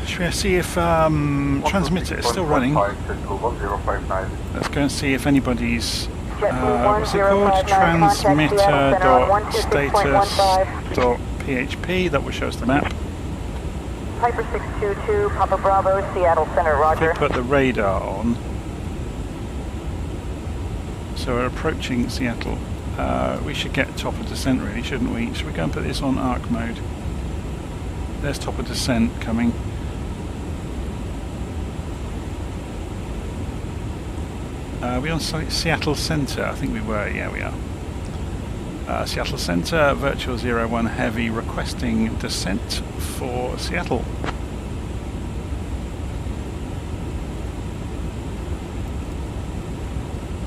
Should we see if transmitter is still running? Let's go and see if anybody's what's it called? Transmitter.status.php. That will show us the map. Piper 622, Papa Bravo, Seattle Center, roger. If we put the radar on. So we're approaching Seattle. We should get top of descent really, shouldn't we? Should we go and put this on arc mode? There's top of descent coming. Are we on Seattle Center? I think we were, yeah we are. Seattle Center, Virtual 01 Heavy requesting descent for Seattle.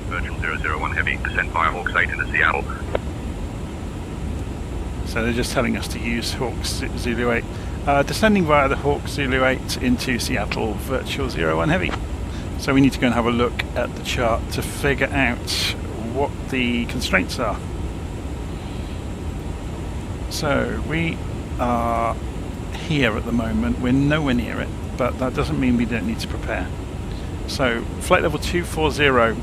Virtual 001 Heavy, descent via Hawks 8 into Seattle. So they're just telling us to use Hawks Zulu 8. Descending via the Hawks Zulu 8 into Seattle, Virtual 01 Heavy. So we need to go and have a look at the chart to figure out what the constraints are. So we are here at the moment, we're nowhere near it, but that doesn't mean we don't need to prepare. So flight level 240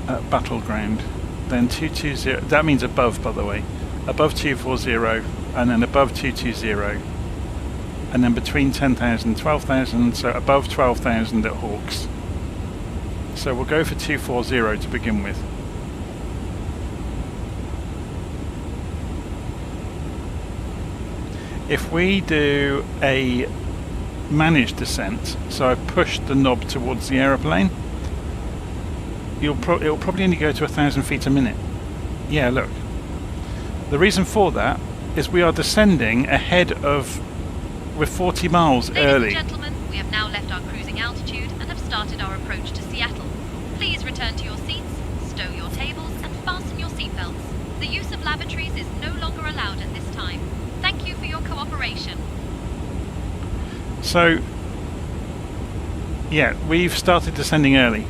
at Battleground, then 220, that means above by the way, above 240 and then above 220. And then between 10,000 and 12,000, so above 12,000 at Hawks. So we'll go for 240 to begin with. If we do a managed descent, so I push the knob towards the aeroplane, it'll probably only go to 1,000 feet a minute. Yeah, look. The reason for that is we are descending ahead of... We're 40 miles early. Ladies and gentlemen, we have now left our cruising altitude and have started our approach to Seattle. Please return to your seats, stow your tables, and fasten your seatbelts. The use of lavatories is no longer allowed at this time. Thank you for your cooperation. So, yeah, we've started descending early.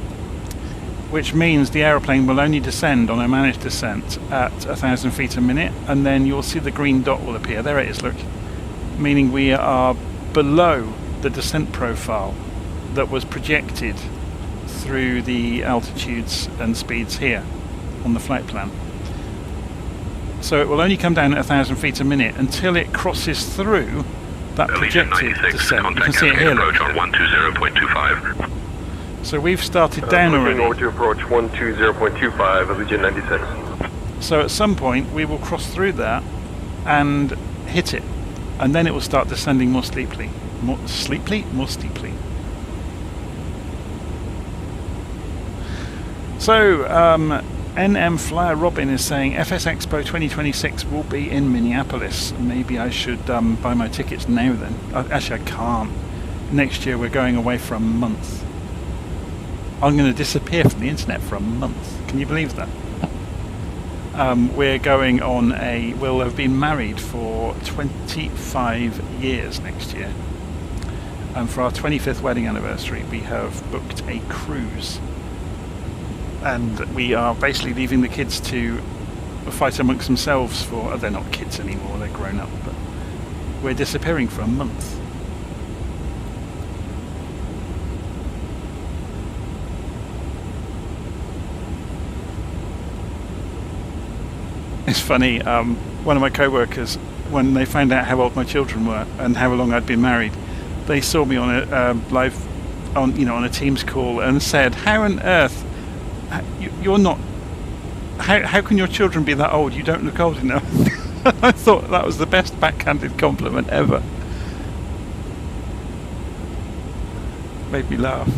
which means the aeroplane will only descend on a managed descent at 1,000 feet a minute, and then you'll see the green dot will appear. There it is, look. Meaning we are below the descent profile that was projected through the altitudes and speeds here on the flight plan. So it will only come down at 1,000 feet a minute until it crosses through that projected descent. You can see it here, look. Approach on 120.25. So we've started down already. Over to approach 120.25, Allegiant 96. So at some point we will cross through that and hit it, and then it will start descending more steeply. More steeply? So, NM Flyer Robin is saying FS Expo 2026 will be in Minneapolis. Maybe I should buy my tickets now then. Actually, I can't. Next year we're going away for a month. I'm going to disappear from the internet for a month. Can you believe that? We're going on we'll have been married for 25 years next year. And for our 25th wedding anniversary, we have booked a cruise. And we are basically leaving the kids to fight amongst themselves for... they're not kids anymore, they're grown up. But we're disappearing for a month. It's funny, one of my co-workers, when they found out how old my children were and how long I'd been married, they saw me on a on a Teams call and said, "How on earth, you're not? How can your children be that old? You don't look old enough." I thought that was the best backhanded compliment ever. Made me laugh.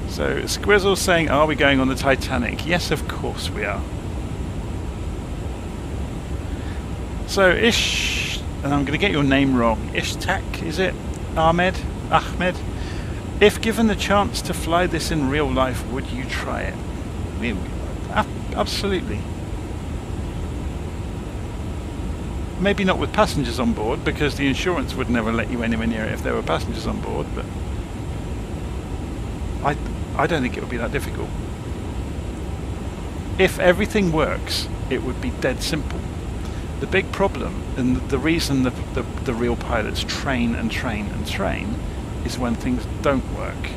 So Squizzle's saying, "Are we going on the Titanic?" Yes, of course we are. So and I'm going to get your name wrong. Ishtak, is it? Ahmed? If given the chance to fly this in real life, would you try it? Absolutely. Maybe not with passengers on board, because the insurance would never let you anywhere near it if there were passengers on board, but I don't think it would be that difficult. If everything works, it would be dead simple. The big problem, and the reason the real pilots train is when things don't work.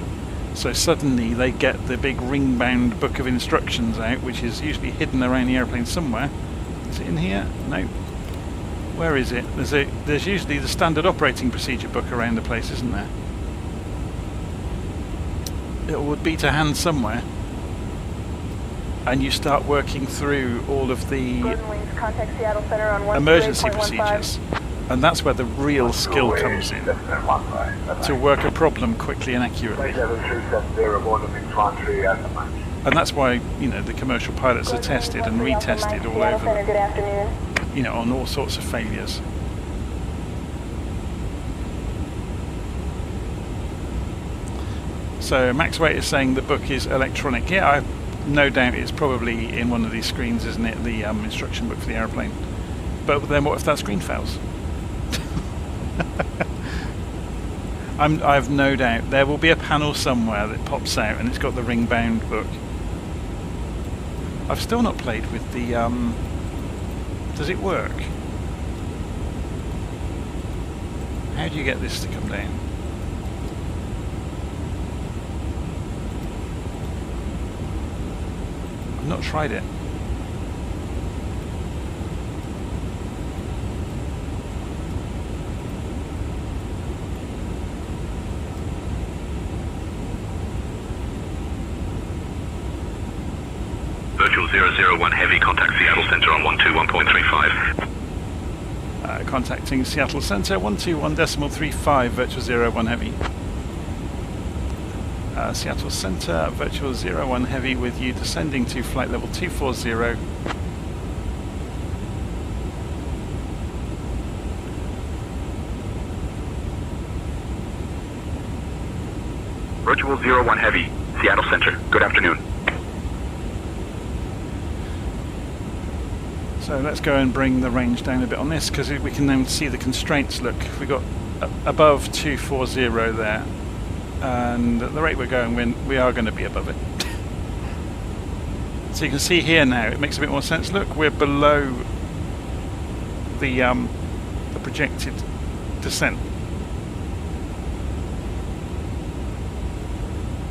So suddenly they get the big ring-bound book of instructions out, which is usually hidden around the airplane somewhere. Is it in here? No. Where is it? There's usually the standard operating procedure book around the place, isn't there? It would be to hand somewhere, and you start working through all of the emergency procedures, and that's where the real skill comes in, to work a problem quickly and accurately. And that's why, the commercial pilots are tested and retested all over, on all sorts of failures. So Max Waite is saying the book is electronic. Yeah, I've no doubt it's probably in one of these screens, isn't it? The instruction book for the aeroplane. But then what if that screen fails? I've no doubt there will be a panel somewhere that pops out and it's got the ring-bound book. I've still not played with the... does it work? How do you get this to come down? I've not tried it. Virtual 001 Heavy, contact Seattle Center on 121.35. Contacting Seattle Center 121.35, Virtual 01 Heavy. Seattle Center, Virtual 01 Heavy with you descending to flight level 240. Virtual 01 Heavy, Seattle Center, good afternoon. So let's go and bring the range down a bit on this, because we can now see the constraints. Look, we got above 240 there, and at the rate we're going, we are going to be above it. So you can see here now, it makes a bit more sense. Look, we're below the projected descent.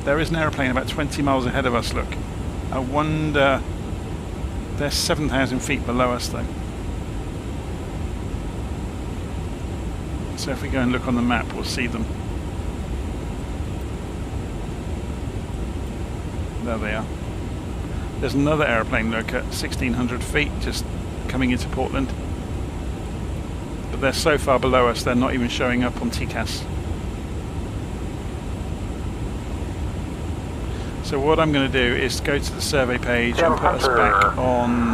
There is an aeroplane about 20 miles ahead of us, look. I wonder, they're 7,000 feet below us though. So if we go and look on the map, we'll see them. There they are. There's another aeroplane, look, at 1,600 feet, just coming into Portland. But they're so far below us, they're not even showing up on TCAS. So what I'm going to do is go to the survey page and put us back on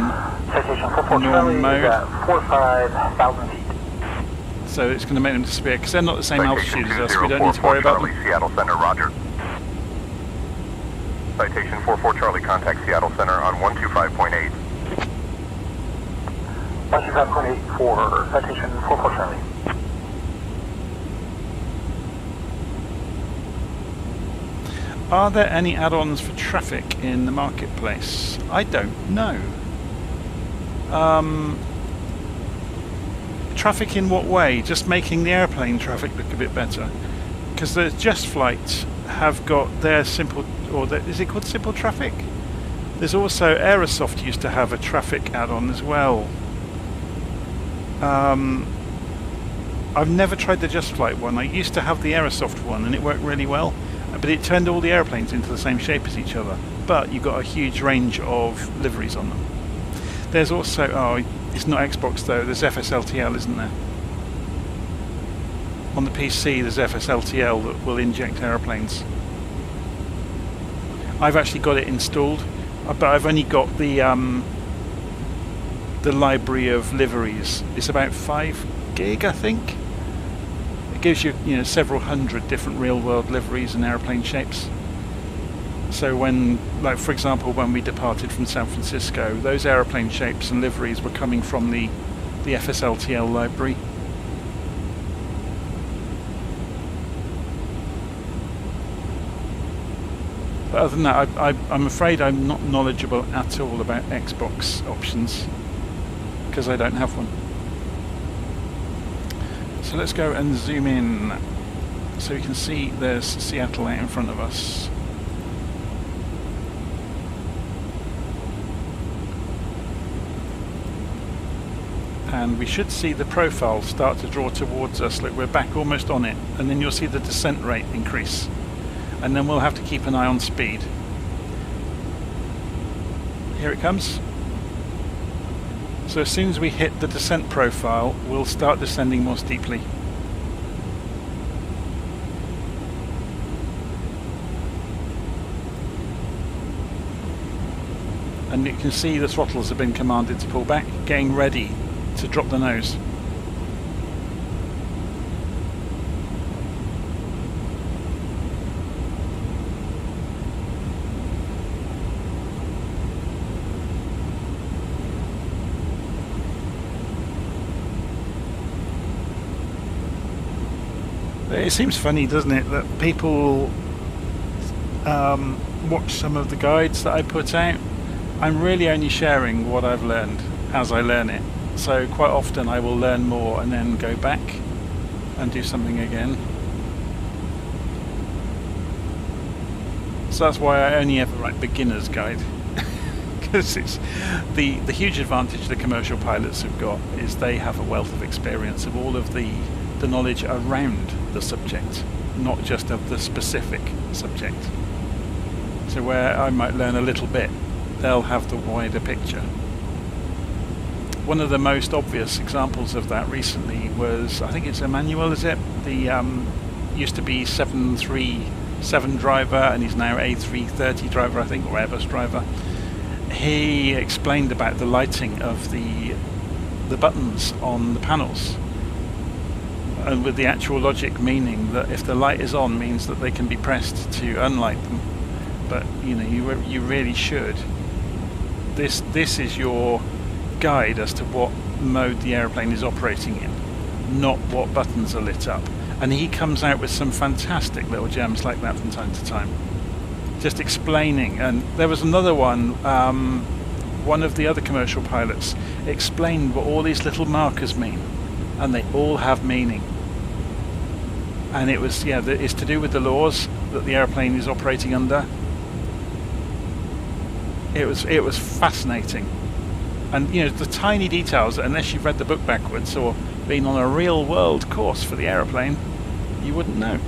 normal mode. 45,000 feet. So it's going to make them disappear because they're not the same altitude as us. We don't need to worry about them. Seattle Center, roger. Citation 44 Charlie, contact Seattle Center on 125.8. 125.8 for citation 44 Charlie. Are there any add-ons for traffic in the marketplace? I don't know. Traffic in what way? Just making the airplane traffic look a bit better. Because the Just Flight have got their simple, or is it called simple traffic? There's also Aerosoft used to have a traffic add-on as well. I've never tried the Just Flight one. I used to have the Aerosoft one and it worked really well, but it turned all the airplanes into the same shape as each other. But you've got a huge range of liveries on them. There's also, oh, it's not Xbox though, there's FSLTL, isn't there? On the PC there's FSLTL that will inject aeroplanes. I've actually got it installed, but I've only got the library of liveries. It's about 5 gig, I think. It gives you, several hundred different real-world liveries and aeroplane shapes. So when, like for example, when we departed from San Francisco, those aeroplane shapes and liveries were coming from the FSLTL library. But other than that, I'm afraid I'm not knowledgeable at all about Xbox options because I don't have one. So let's go and zoom in so you can see there's Seattle out in front of us. And we should see the profile start to draw towards us. Look, we're back almost on it, and then you'll see the descent rate increase, and then we'll have to keep an eye on speed. Here it comes. So as soon as we hit the descent profile, we'll start descending more steeply. And you can see the throttles have been commanded to pull back, getting ready to drop the nose. It seems funny, doesn't it, that people watch some of the guides that I put out. I'm really only sharing what I've learned as I learn it. So quite often I will learn more and then go back and do something again. So that's why I only ever write beginner's guide. Because it's the huge advantage the commercial pilots have got is they have a wealth of experience of all of the knowledge around the subject, not just of the specific subject. So where I might learn a little bit, they'll have the wider picture. One of the most obvious examples of that recently was, I think it's Emmanuel, is it? The used to be 737 driver and he's now A330 driver, I think, or Airbus driver. He explained about the lighting of the buttons on the panels, and with the actual logic meaning that if the light is on means that they can be pressed to unlight them. But you really should. This is your guide as to what mode the aeroplane is operating in, not what buttons are lit up. And he comes out with some fantastic little gems like that from time to time, just explaining. And there was another one, one of the other commercial pilots explained what all these little markers mean, and they all have meaning. And it was, yeah, it's to do with the laws that the airplane is operating under. It was fascinating. And you know, the tiny details that unless you've read the book backwards or been on a real world course for the aeroplane, you wouldn't know.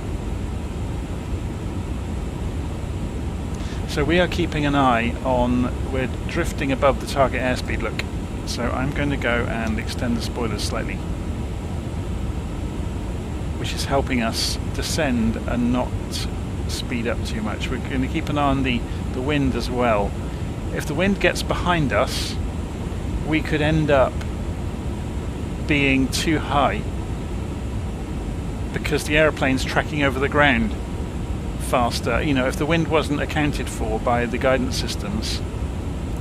So we are keeping an eye on, we're drifting above the target airspeed, look. So I'm going to go and extend the spoilers slightly, which is helping us descend and not speed up too much. We're going to keep an eye on the wind as well. If the wind gets behind us, we could end up being too high because the aeroplane's tracking over the ground faster. You know, if the wind wasn't accounted for by the guidance systems,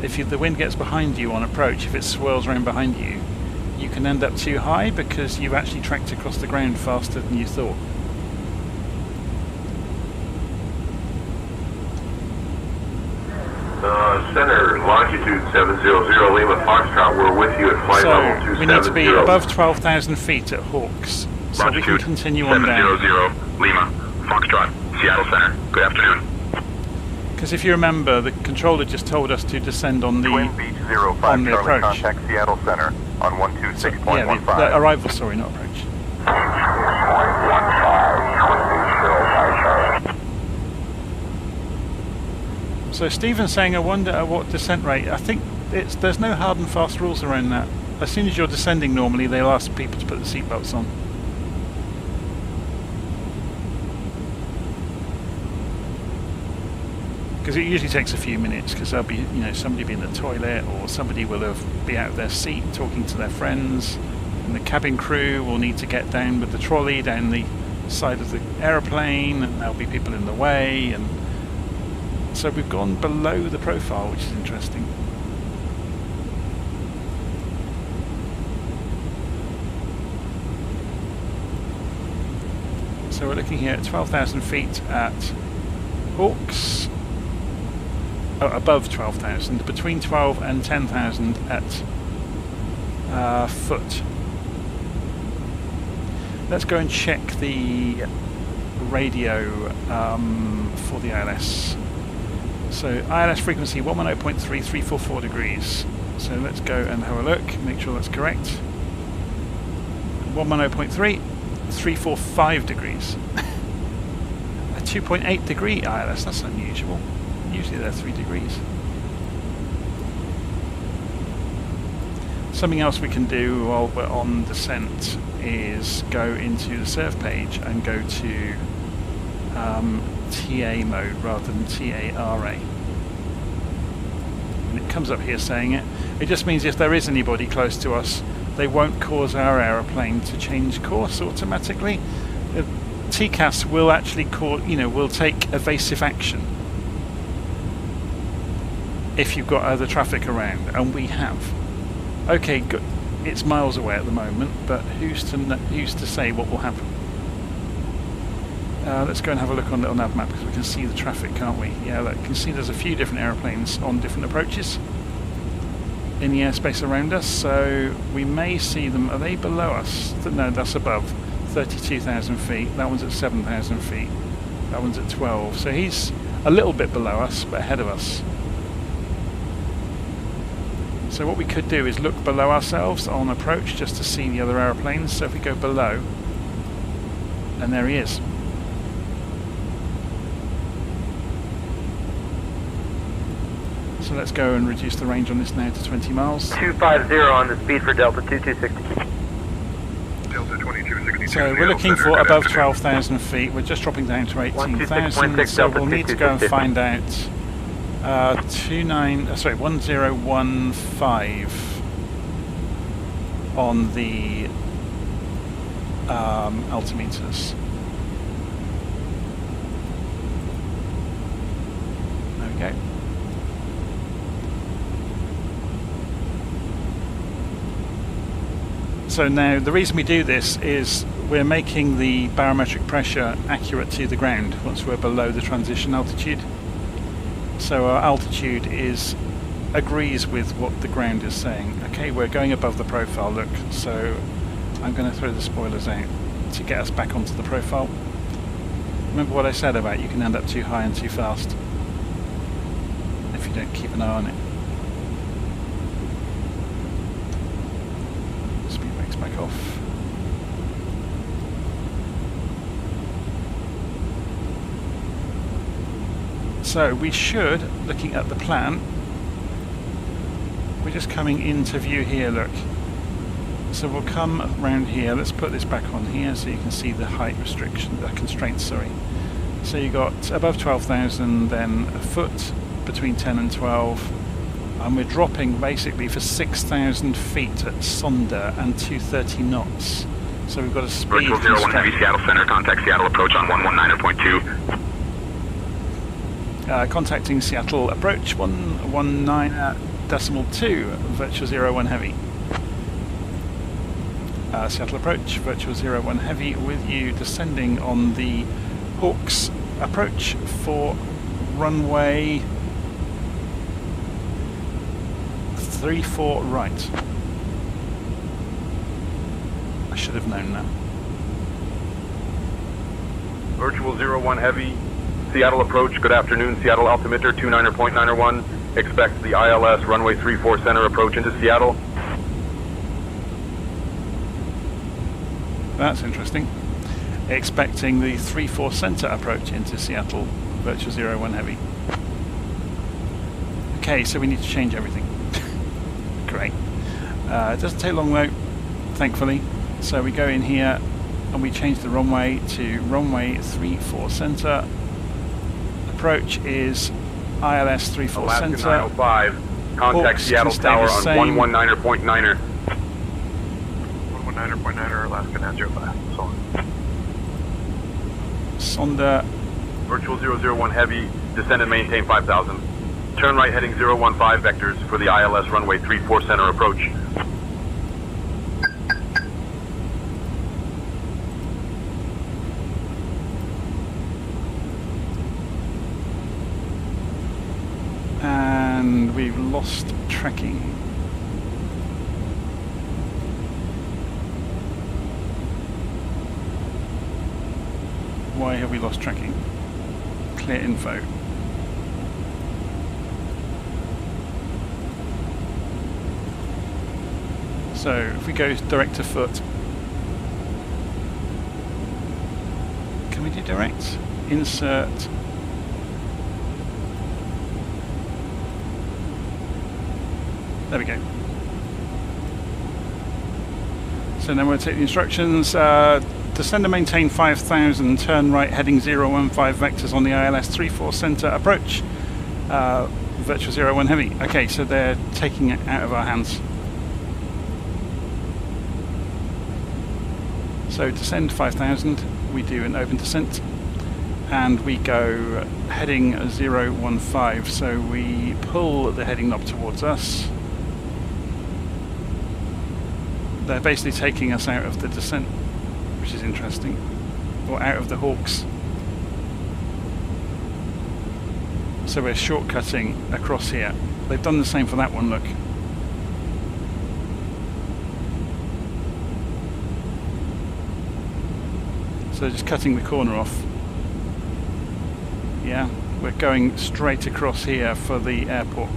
if the wind gets behind you on approach, if it swirls around behind you, you can end up too high because you've actually tracked across the ground faster than you thought. Center, longitude 700 Lima Foxtrot, we're with you at flight level 270. We need to be above 12,000 feet at Hawks, so we can continue on down. 700 Lima Foxtrot, Seattle Center. Good afternoon. Because if you remember, the controller just told us to descend on the Twin Beach 05 on the Charlie, approach. contact Seattle Center on 126.15. Yeah, the arrival, sorry, not approach. So Stephen's saying, I wonder at what descent rate. I think there's no hard and fast rules around that. As soon as you're descending normally, they'll ask people to put the seatbelts on. Because it usually takes a few minutes, because there'll be, you know, somebody be in the toilet, or somebody will be out of their seat talking to their friends, and the cabin crew will need to get down with the trolley down the side of the aeroplane, and there'll be people in the way, and so we've gone below the profile, which is interesting. So we're looking here at 12,000 feet at Hawks. Oh, above 12,000, between 12 and 10,000 at foot. Let's go and check the radio for the ILS. So ILS frequency 110.3, 344 degrees. So let's go and have a look, make sure that's correct. 110.3, 345 degrees. A 2.8 degree ILS, that's unusual. Usually they're 3 degrees. Something else we can do while we're on descent is go into the surf page and go to TA mode rather than TARA. And it comes up here saying it. It just means if there is anybody close to us, they won't cause our aeroplane to change course automatically. TCAS will actually will take evasive action if you've got other traffic around, and we have. Okay, good. It's miles away at the moment, but who's to say what will happen? Let's go and have a look on little nav map, because we can see the traffic, can't we? Yeah, look, you can see there's a few different aeroplanes on different approaches in the airspace around us, so we may see them. Are they below us? No, that's above 32,000 feet. That one's at 7,000 feet. That one's at 12. So he's a little bit below us, but ahead of us. So what we could do is look below ourselves on approach just to see the other aeroplanes. So if we go below, and there he is. So let's go and reduce the range on this now to 20 miles. 250 on the speed for Delta 2260. Delta 2262. So we're looking for above 12,000 feet. We're just dropping down to 18,000. So we'll need to go and find out 1015 on the altimeters. There we go. So now the reason we do this is we're making the barometric pressure accurate to the ground once we're below the transition altitude. So our altitude agrees with what the ground is saying. Okay, we're going above the profile, look, so I'm going to throw the spoilers out to get us back onto the profile. Remember what I said about you can end up too high and too fast if you don't keep an eye on it. Speed brakes back off. So we should, looking at the plan, we're just coming into view here, look. So we'll come around here, let's put this back on here so you can see the height restriction, the constraints, sorry. So you got above 12,000, then a foot between 10 and 12, and we're dropping basically for 6,000 feet at Sonder and 230 knots. So we've got a speed Virtual 01 Heavy Seattle Center, contact Seattle approach on 119.2. Contacting Seattle approach 119.2, Virtual 01 Heavy. Seattle approach, Virtual 01 Heavy with you descending on the Hawks approach for runway 34 right. I should have known that. Virtual 01 Heavy, Seattle approach, good afternoon, Seattle altimeter 29.901. Expect the ILS runway 34 center approach into Seattle. That's interesting. Expecting the 34 center approach into Seattle, Virtual 01 Heavy. Okay, so we need to change everything. Great. It doesn't take long though, thankfully. So we go in here and we change the runway to runway 34 center. Approach is ILS 34 Alaska center. 905, contact Hawks Seattle can stay Tower the on same. 119.9er. 119.9er, Alaska 905, so on. Sonder. Virtual 001 Heavy, descend and maintain 5,000. Turn right heading 015 vectors for the ILS runway 34 center approach. And we've lost tracking. Why have we lost tracking? Clear info. So if we go direct to foot, can we do direct? Insert. There we go. So now we'll take the instructions. Descend and maintain 5,000, turn right heading 015 vectors on the ILS 34 center approach. Virtual 01 Heavy. Okay, so they're taking it out of our hands. So descend 5,000, we do an open descent, and we go heading 015, so we pull the heading knob towards us. They're basically taking us out of the descent, which is interesting, or out of the Hawks. So we're shortcutting across here. They've done the same for that one, look. So just cutting the corner off. Yeah, we're going straight across here for the airport.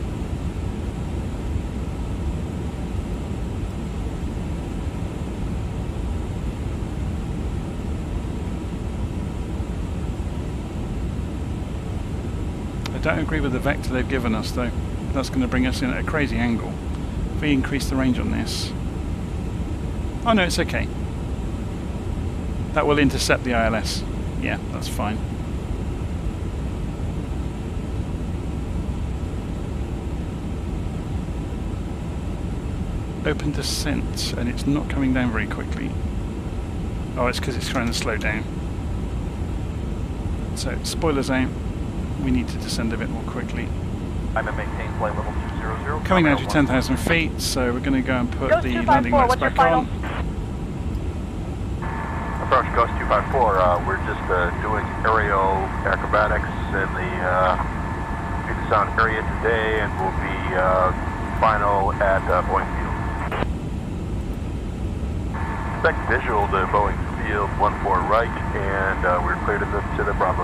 I don't agree with the vector they've given us though. That's going to bring us in at a crazy angle. If we increase the range on this... Oh no, it's okay. That will intercept the ILS. Yeah, that's fine. Open descent, and it's not coming down very quickly. Oh, it's because it's trying to slow down. So, spoilers out. We need to descend a bit more quickly. I'm at maintain flight level 200. Coming down to 10,000 feet, so we're going to go and put the landing lights back on. Approach Ghost 254, we're just doing aerial acrobatics in the Puget Sound area today, and we'll be final at Boeing Field. Expect visual to Boeing Field 14 right, and we're cleared to the Bravo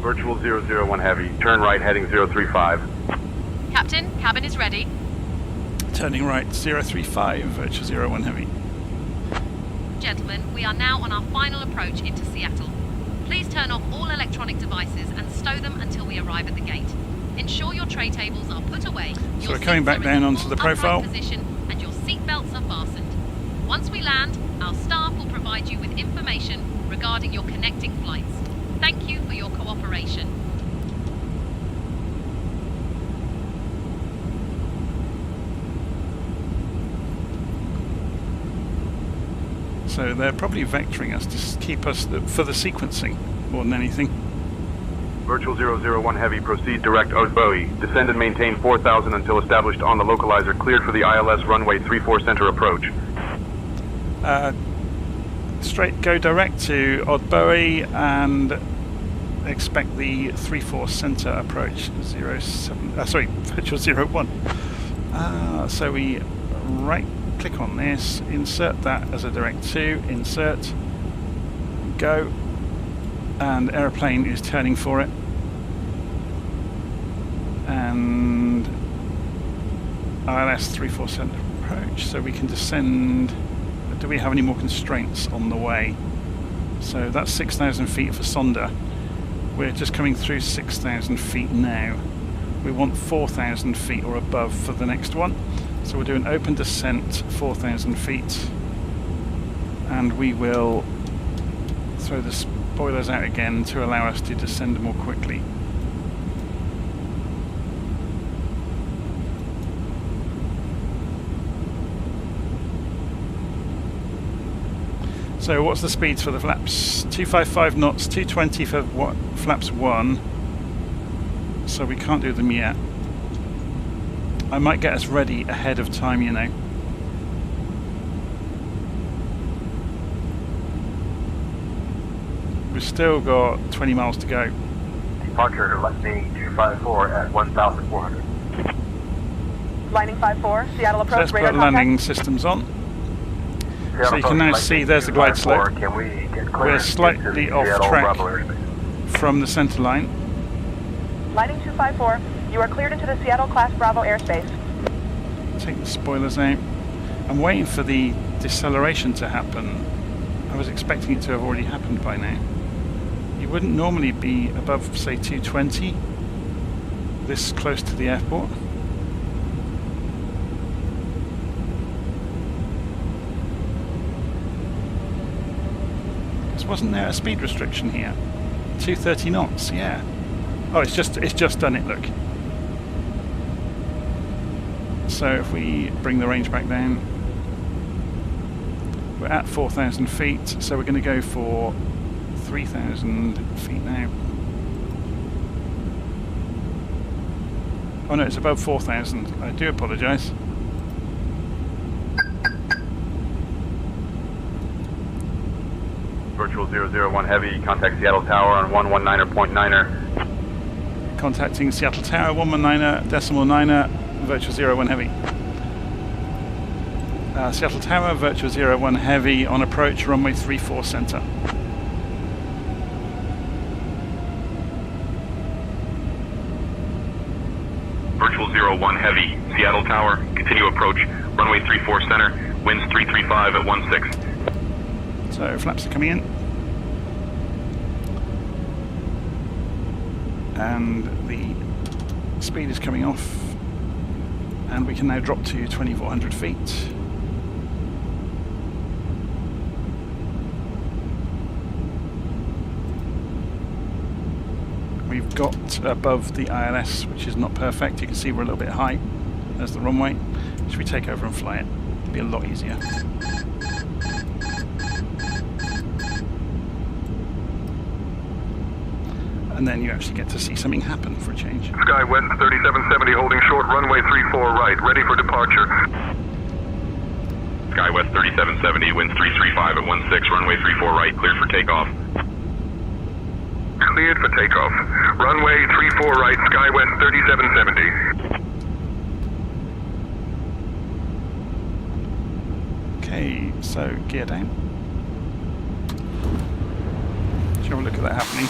254. Virtual 001 Heavy, turn right heading 035. Captain, cabin is ready. Turning right 035, Virtual 01 Heavy. Gentlemen, we are now on our final approach into Seattle. Please turn off all electronic devices and stow them until we arrive at the gate. Ensure your tray tables are put away. So we're coming back down onto the profile. Position and your seat belts are fastened. Once we land, our staff will provide you with information regarding your connecting flights. Thank you for your cooperation. So they're probably vectoring us to keep us for the sequencing more than anything. Virtual 001 Heavy, proceed direct Bowie. Descend and maintain 4,000 until established on the localizer, cleared for the ILS runway 34 center approach. Straight, go direct to Bowie and expect the 34 center approach 07. Virtual 01. So we right click on this, insert that as a direct to, insert, go, and aeroplane is turning for it. And ILS 34 center approach, so we can descend. Do we have any more constraints on the way? So that's 6,000 feet for Sonder. We're just coming through 6,000 feet now. We want 4,000 feet or above for the next one. So we'll do an open descent 4,000 feet, and we will throw the spoilers out again to allow us to descend more quickly. So what's the speeds for the flaps? 255 knots, 220 for flaps 1. So we can't do them yet. I might get us ready ahead of time, you know. We've still got 20 miles to go. Departure landing 254 at 1,400. Lining 54, Seattle approach. So let's put landing systems on. So you can now see there's the glide slope. We're slightly off track from the center line. Lining 254, you are cleared into the Seattle Class Bravo airspace. Take the spoilers out. I'm waiting for the deceleration to happen. I was expecting it to have already happened by now. You wouldn't normally be above, say, 220 this close to the airport. Wasn't there a speed restriction here? 230 knots, yeah. Oh, it's just done it, look. So if we bring the range back down, we're at 4,000 feet, so we're going to go for 3,000 feet now. Oh no, it's above 4,000. I do apologise. Virtual 001 Heavy, contact Seattle Tower on 119.9er. Contacting Seattle Tower, 119.9er, Virtual 01 Heavy. Seattle Tower, Virtual 01 Heavy on approach, runway 34 center. Virtual 01 Heavy, Seattle Tower, continue approach, runway 34 center, winds 335 at 16. So flaps are coming in, and the speed is coming off, and we can now drop to 2,400 feet. We've got above the ILS, which is not perfect. You can see we're a little bit high. There's the runway. Should we take over and fly it? It'd be a lot easier. And then you actually get to see something happen for a change. Skywest 3770 holding short, runway 34 right, ready for departure. SkyWest 3770, winds 335 at 16, runway 34 right, cleared for takeoff. Cleared for takeoff. Runway 34 right, SkyWest 3770. Okay, so gear down. Let's have a look at that happening.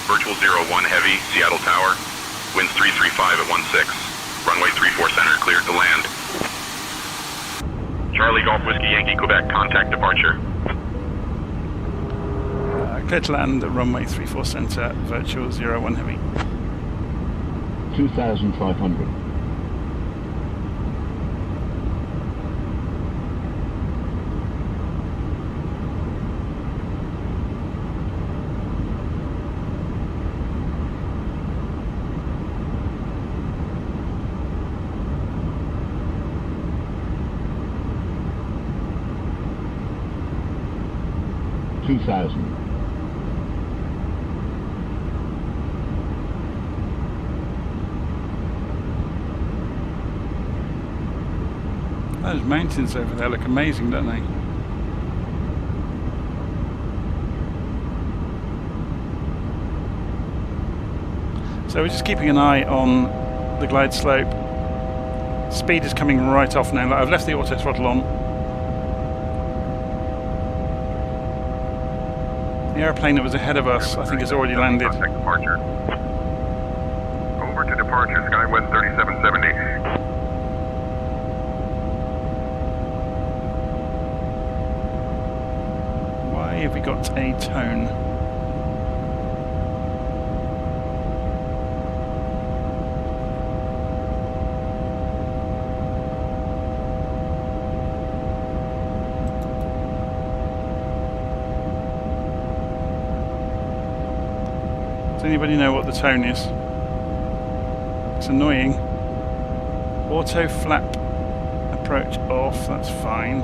Virtual 01 heavy, Seattle Tower. Winds 335 at 16. Runway 34 center, cleared to land. Charlie Golf Whiskey Yankee Quebec, contact departure. Clear to land at runway 34 center, virtual 01 heavy. 2,500. Those mountains over there look amazing, don't they? So we're just keeping an eye on the glide slope. Speed is coming right off now. I've left the auto throttle on. The airplane that was ahead of us, I think, has already landed. Contact departure. Over to departure, SkyWest 3770. Why have we got a tone? Does anybody know what the tone is? It's annoying. Auto flap approach off, that's fine.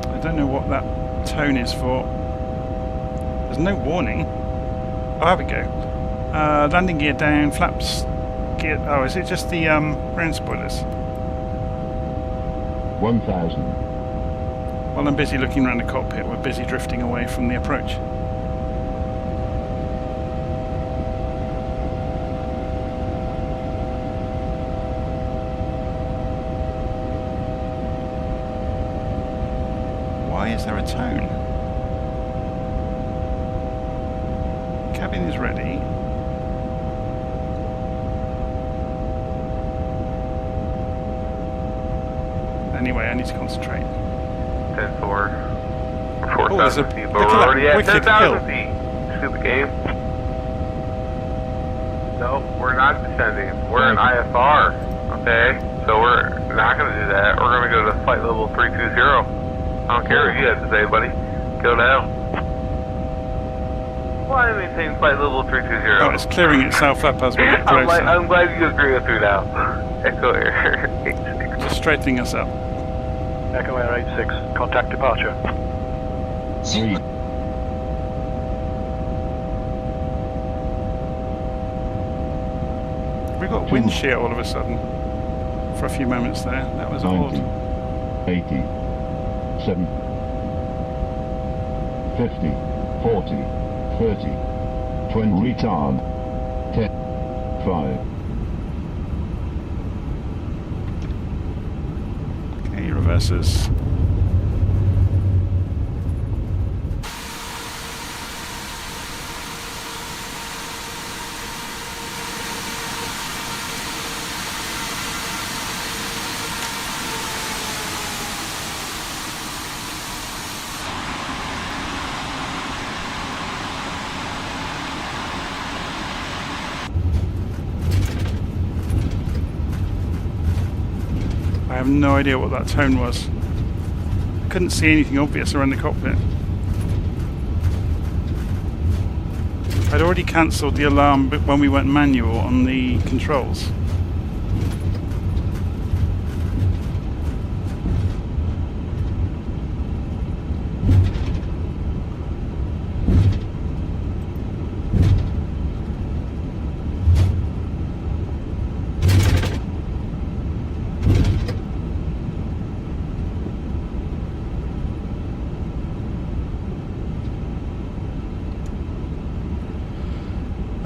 I don't know what that tone is for. There's no warning. Oh, there we go. Landing gear down, flaps gear. Oh, is it just the ground spoilers? 1,000. While I'm busy looking around the cockpit, we're busy drifting away from the approach. Why is there a tone? Cabin is ready. Anyway, I need to concentrate. 10-4. Oh, there's a, 4,000 feet, look but at we're that already at wicked 10,000 hill. feet. Stupid game. No, we're not descending. We're in IFR. Okay? So we're not going to do that. We're going to go to flight level 320. I don't care what you have to say, buddy. Go down. Why maintain flight level 320? Oh, it's clearing itself up as we get closer. I'm glad you agree with me now. Echo Air 86. Just straightening us up. Echo Air 86, contact departure. 3. We got wind shear all of a sudden for a few moments there. That was 90, odd. 80, 7, 50, 40, 30, 20, retard, 10, 5. Okay, reverses. I have no idea what that tone was. Couldn't see anything obvious around the cockpit. I'd already cancelled the alarm when we went manual on the controls.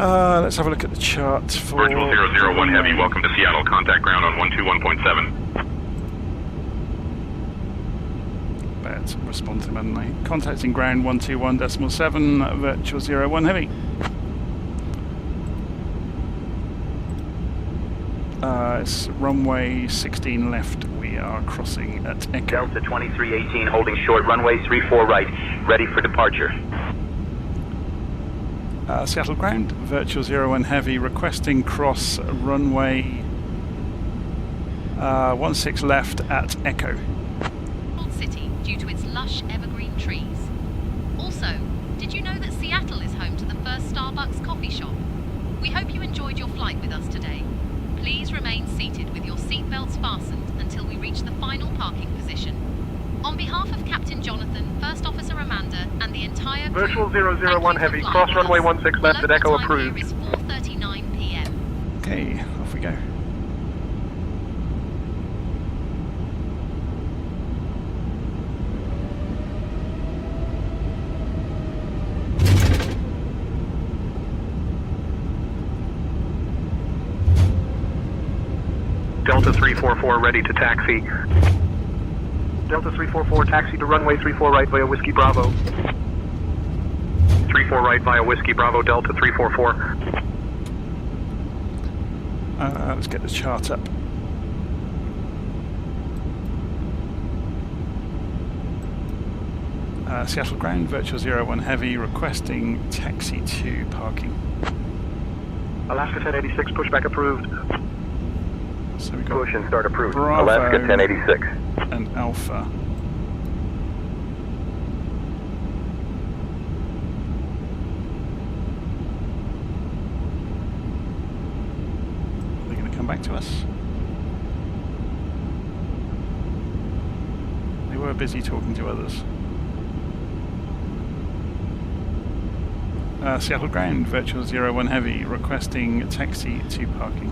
Let's have a look at the chart for... Virtual 001 Heavy, welcome to Seattle. Contact ground on 121.7. Better respond to him, hadn't I? Contacting ground 121.7, Virtual 01 Heavy. It's runway 16 left. We are crossing at Echo. Delta 2318 holding short, runway 34 right, ready for departure. Seattle ground, Virtual 01 Heavy, requesting cross runway 16 left at Echo. City due to its lush evergreen trees. Also, did you know that Seattle is home to the first Starbucks coffee shop? We hope you enjoyed your flight with us today. Please remain seated with your seatbelts fastened until we reach the final parking position. On behalf of Captain Jonathan, First Officer Amanda, and the entire crew, Virtual 001 Heavy, cross runway 16 left at Echo approved. Is 4:39 p.m. Okay, off we go. Delta 344 ready to taxi. Delta 344 taxi to runway 34 right via Whiskey Bravo. 34 right via Whiskey Bravo, Delta 344. Let's get the chart up. Seattle ground, Virtual 01 Heavy, requesting taxi to parking. Alaska 1086, pushback approved. So we got Push and start approved. Bravo Alaska 1086. and Alpha. Are they going to come back to us? They were busy talking to others. Seattle ground, Virtual 01 Heavy, requesting taxi to parking.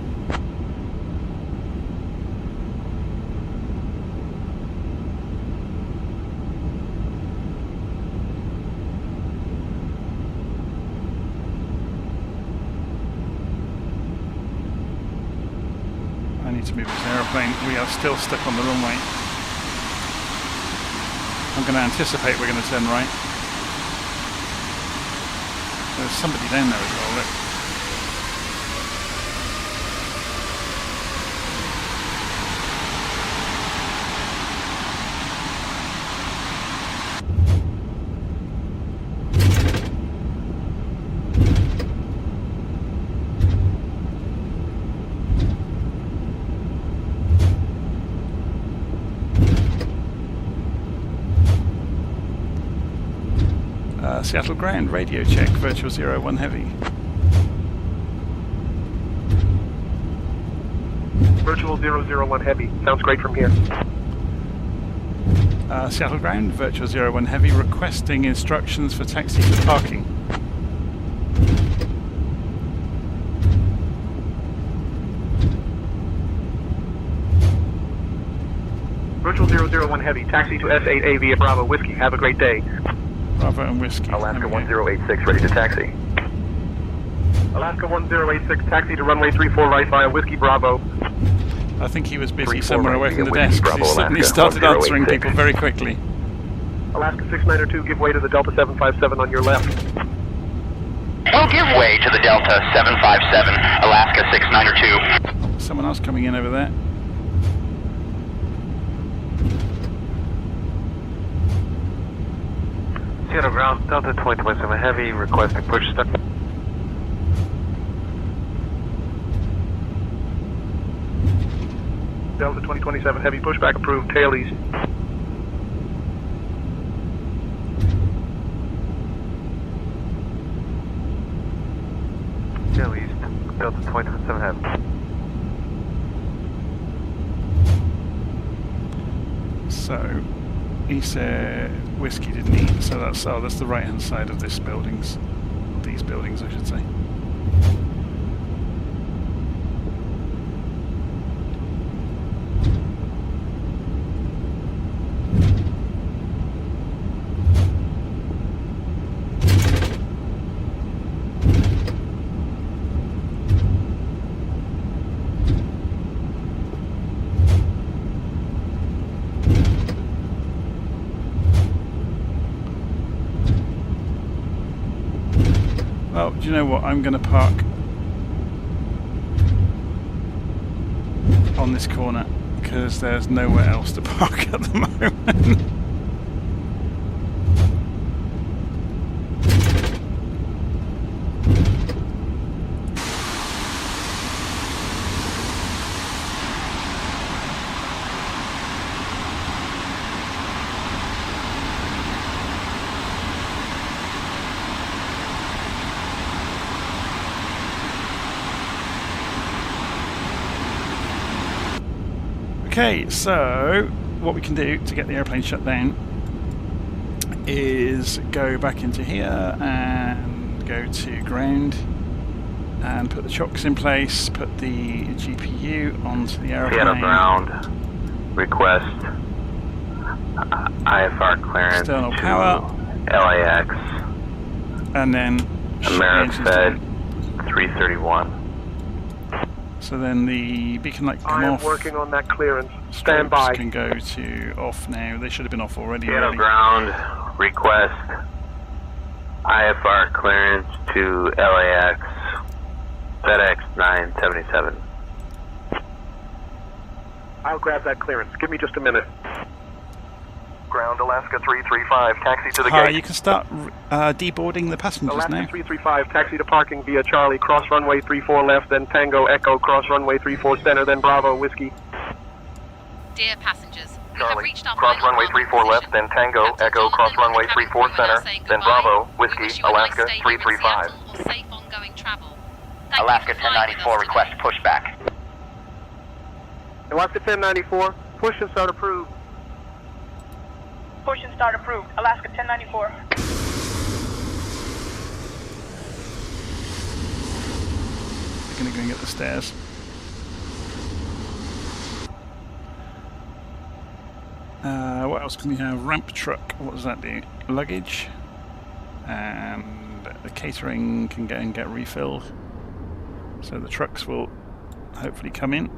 I need to move this aeroplane. We are still stuck on the runway. I'm going to anticipate we're going to turn right. There's somebody down there as well, look. Seattle ground, radio check, Virtual 01 Heavy. Virtual 001 Heavy, sounds great from here. Seattle ground, Virtual 01 Heavy, requesting instructions for taxi to parking. Virtual 001 Heavy, taxi to S8A via Bravo Whiskey, have a great day. Bravo and Whiskey. Alaska 1086 ready to taxi. Alaska 1086, taxi to runway 34 right via Whiskey Bravo. I think he was busy 34 somewhere right away from the via Whiskey desk. Bravo, He suddenly Alaska started answering 1086. people very quickly. Alaska 692, give way to the Delta 757 on your left. We'll give way to the Delta 757, Alaska 692. Someone else coming in over there. Seattle ground, Delta 2027 Heavy, requesting push start. Delta 2027 Heavy, pushback approved, tail east. Tail east, Delta 2027 Heavy. So, he said Whiskey, didn't he? So that's the right hand side of this buildings. These buildings, I should say. Oh, do you know what? I'm going to park on this corner because there's nowhere else to park at the moment. Okay, so what we can do to get the airplane shut down is go back into here and go to ground and put the chocks in place, put the GPU onto the airplane. Seattle ground, request IFR clearance external to power, LAX, and then Amerifed 331. So then the beacon light can come I am off. working on that clearance. Stand Strobes by. can go to off now. They should have been off already. Seattle Really. ground, request IFR clearance to LAX, FedEx 977. I'll grab that clearance. Give me just a minute. Ground Alaska 335, taxi to the Hi, gate. you can start deboarding the passengers Alaska now. 335, taxi to parking via Charlie, cross runway 34 left, then Tango Echo, cross runway 34 center, then Bravo Whiskey. Dear passengers, we have Charlie, reached our cross final runway landing 34 left, position. then Tango Captain Echo, Jonathan cross and the runway cabin 34 crew are now center, saying then goodbye. Bravo We Whiskey, wish you a nice Alaska stay here in 335. Seattle or safe ongoing travel. Thank you Alaska for flying with 1094, us request today. pushback. Alaska 1094, push and start approved. Push and start approved. Alaska 1094. We're going to go and get the stairs. What else can we have? Ramp truck. What does that do? Luggage. And the catering can go and get refilled. So the trucks will hopefully come in.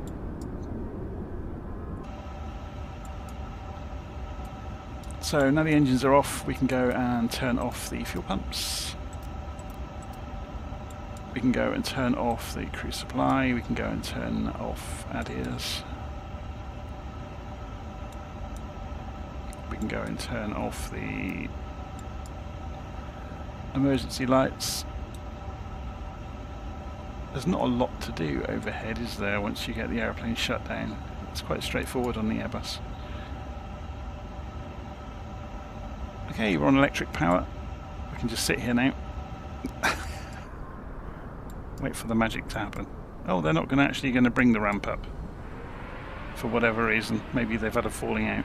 So now the engines are off, we can go and turn off the fuel pumps. We can go and turn off the crew supply. We can go and turn off ADIRs. We can go and turn off the emergency lights. There's not a lot to do overhead, is there, once you get the airplane shut down? It's quite straightforward on the Airbus. Okay, we're on electric power. We can just sit here now. Wait for the magic to happen. Oh, they're not actually going to bring the ramp up. For whatever reason. Maybe they've had a falling out.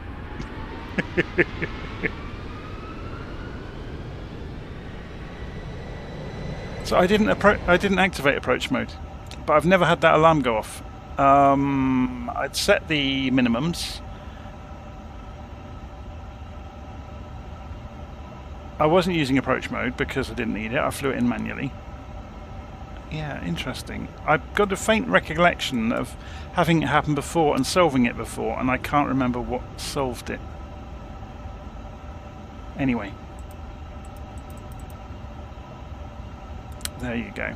So I didn't activate approach mode, but I've never had that alarm go off. I'd set the minimums. I wasn't using approach mode because I didn't need it. I flew it in manually. Yeah, interesting. I've got a faint recollection of having it happen before and solving it before, and I can't remember what solved it. Anyway. There you go.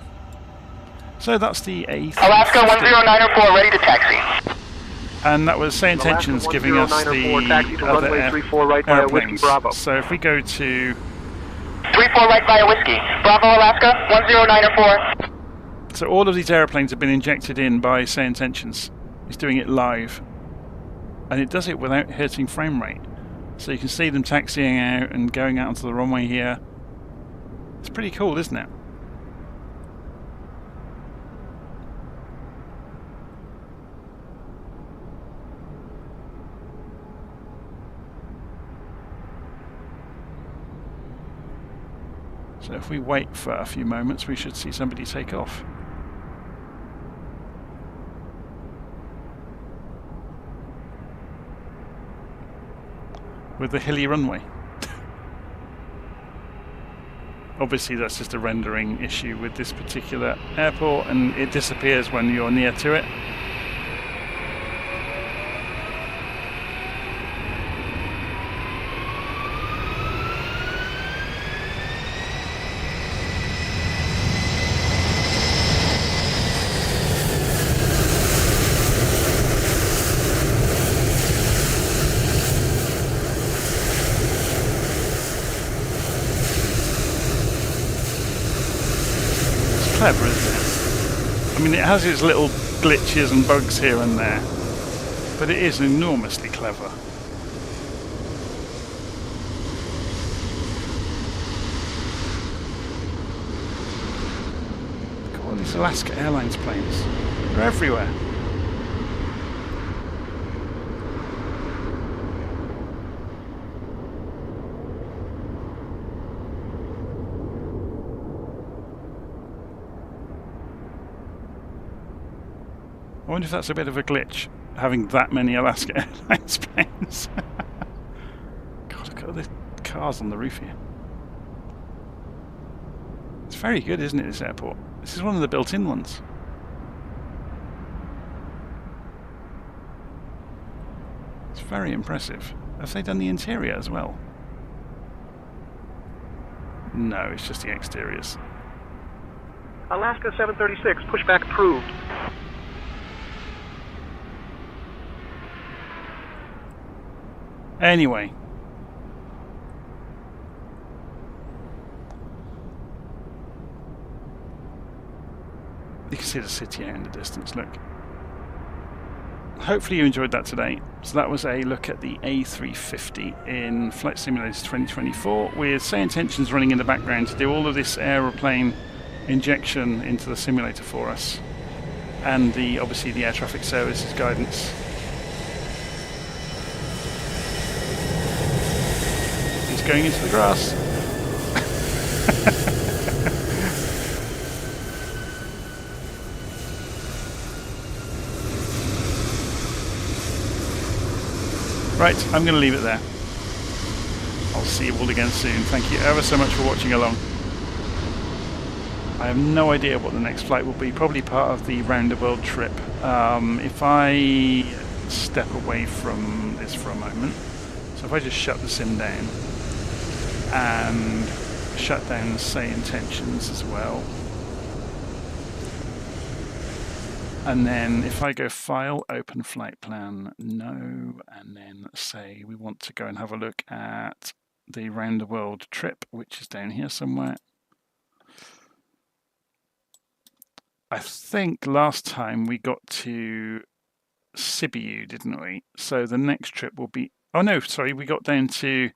So that's the A350. Alaska 10904, ready to taxi. And that was SayIntentions giving us the taxi to other runway 34 right via Whiskey airplanes. Bravo. So if we go to 34 right via Whiskey. Bravo Alaska 10904. So all of these airplanes have been injected in by SayIntentions. It's doing it live. And it does it without hurting frame rate. So you can see them taxiing out and going out onto the runway here. It's pretty cool, isn't it? So if we wait for a few moments, we should see somebody take off. With the hilly runway. Obviously that's just a rendering issue with this particular airport, and it disappears when you're near to it. clever, isn't it? I mean, it has its little glitches and bugs here and there, but it is enormously clever. Look at all these Alaska Airlines planes. They're everywhere. I wonder if that's a bit of a glitch, having that many Alaska Airlines planes. God, look at all the cars on the roof here. It's very good, isn't it, this airport? This is one of the built-in ones. It's very impressive. Have they done the interior as well? No, it's just the exteriors. Alaska 736, pushback approved. Anyway. You can see the city out in the distance, look. Hopefully you enjoyed that today. So that was a look at the A350 in Flight Simulators 2024 with SayIntentions running in the background to do all of this aeroplane injection into the simulator for us. And obviously the air traffic services guidance. He's going into the grass. Right, I'm going to leave it there. I'll see you all again soon. Thank you ever so much for watching along. I have no idea what the next flight will be. Probably part of the round the world trip. If I step away from this for a moment, so if I just shut the sim down and shut down SayIntentions as well, and then if I go File, Open Flight Plan, No, and then say we want to go and have a look at the round the world trip, which is down here somewhere. I think last time we got to Sibiu, didn't we? So the next trip will be... Oh no, sorry, we got down to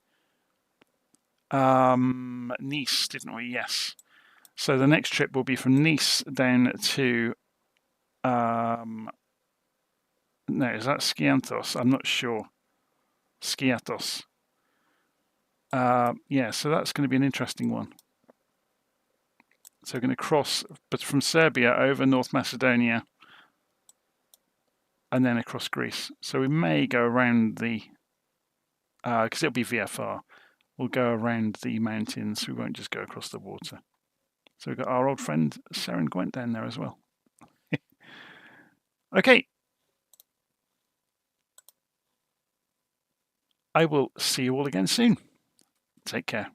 Nice, didn't we? Yes. So the next trip will be from Nice down to... no, is that Skiathos? I'm not sure. Skiathos. Yeah, so that's going to be an interesting one. So we're going to cross, but from Serbia over North Macedonia and then across Greece. So we may go around the, because it'll be VFR, we'll go around the mountains. We won't just go across the water. So we've got our old friend Sarah and Gwent down there as well. Okay. I will see you all again soon. Take care.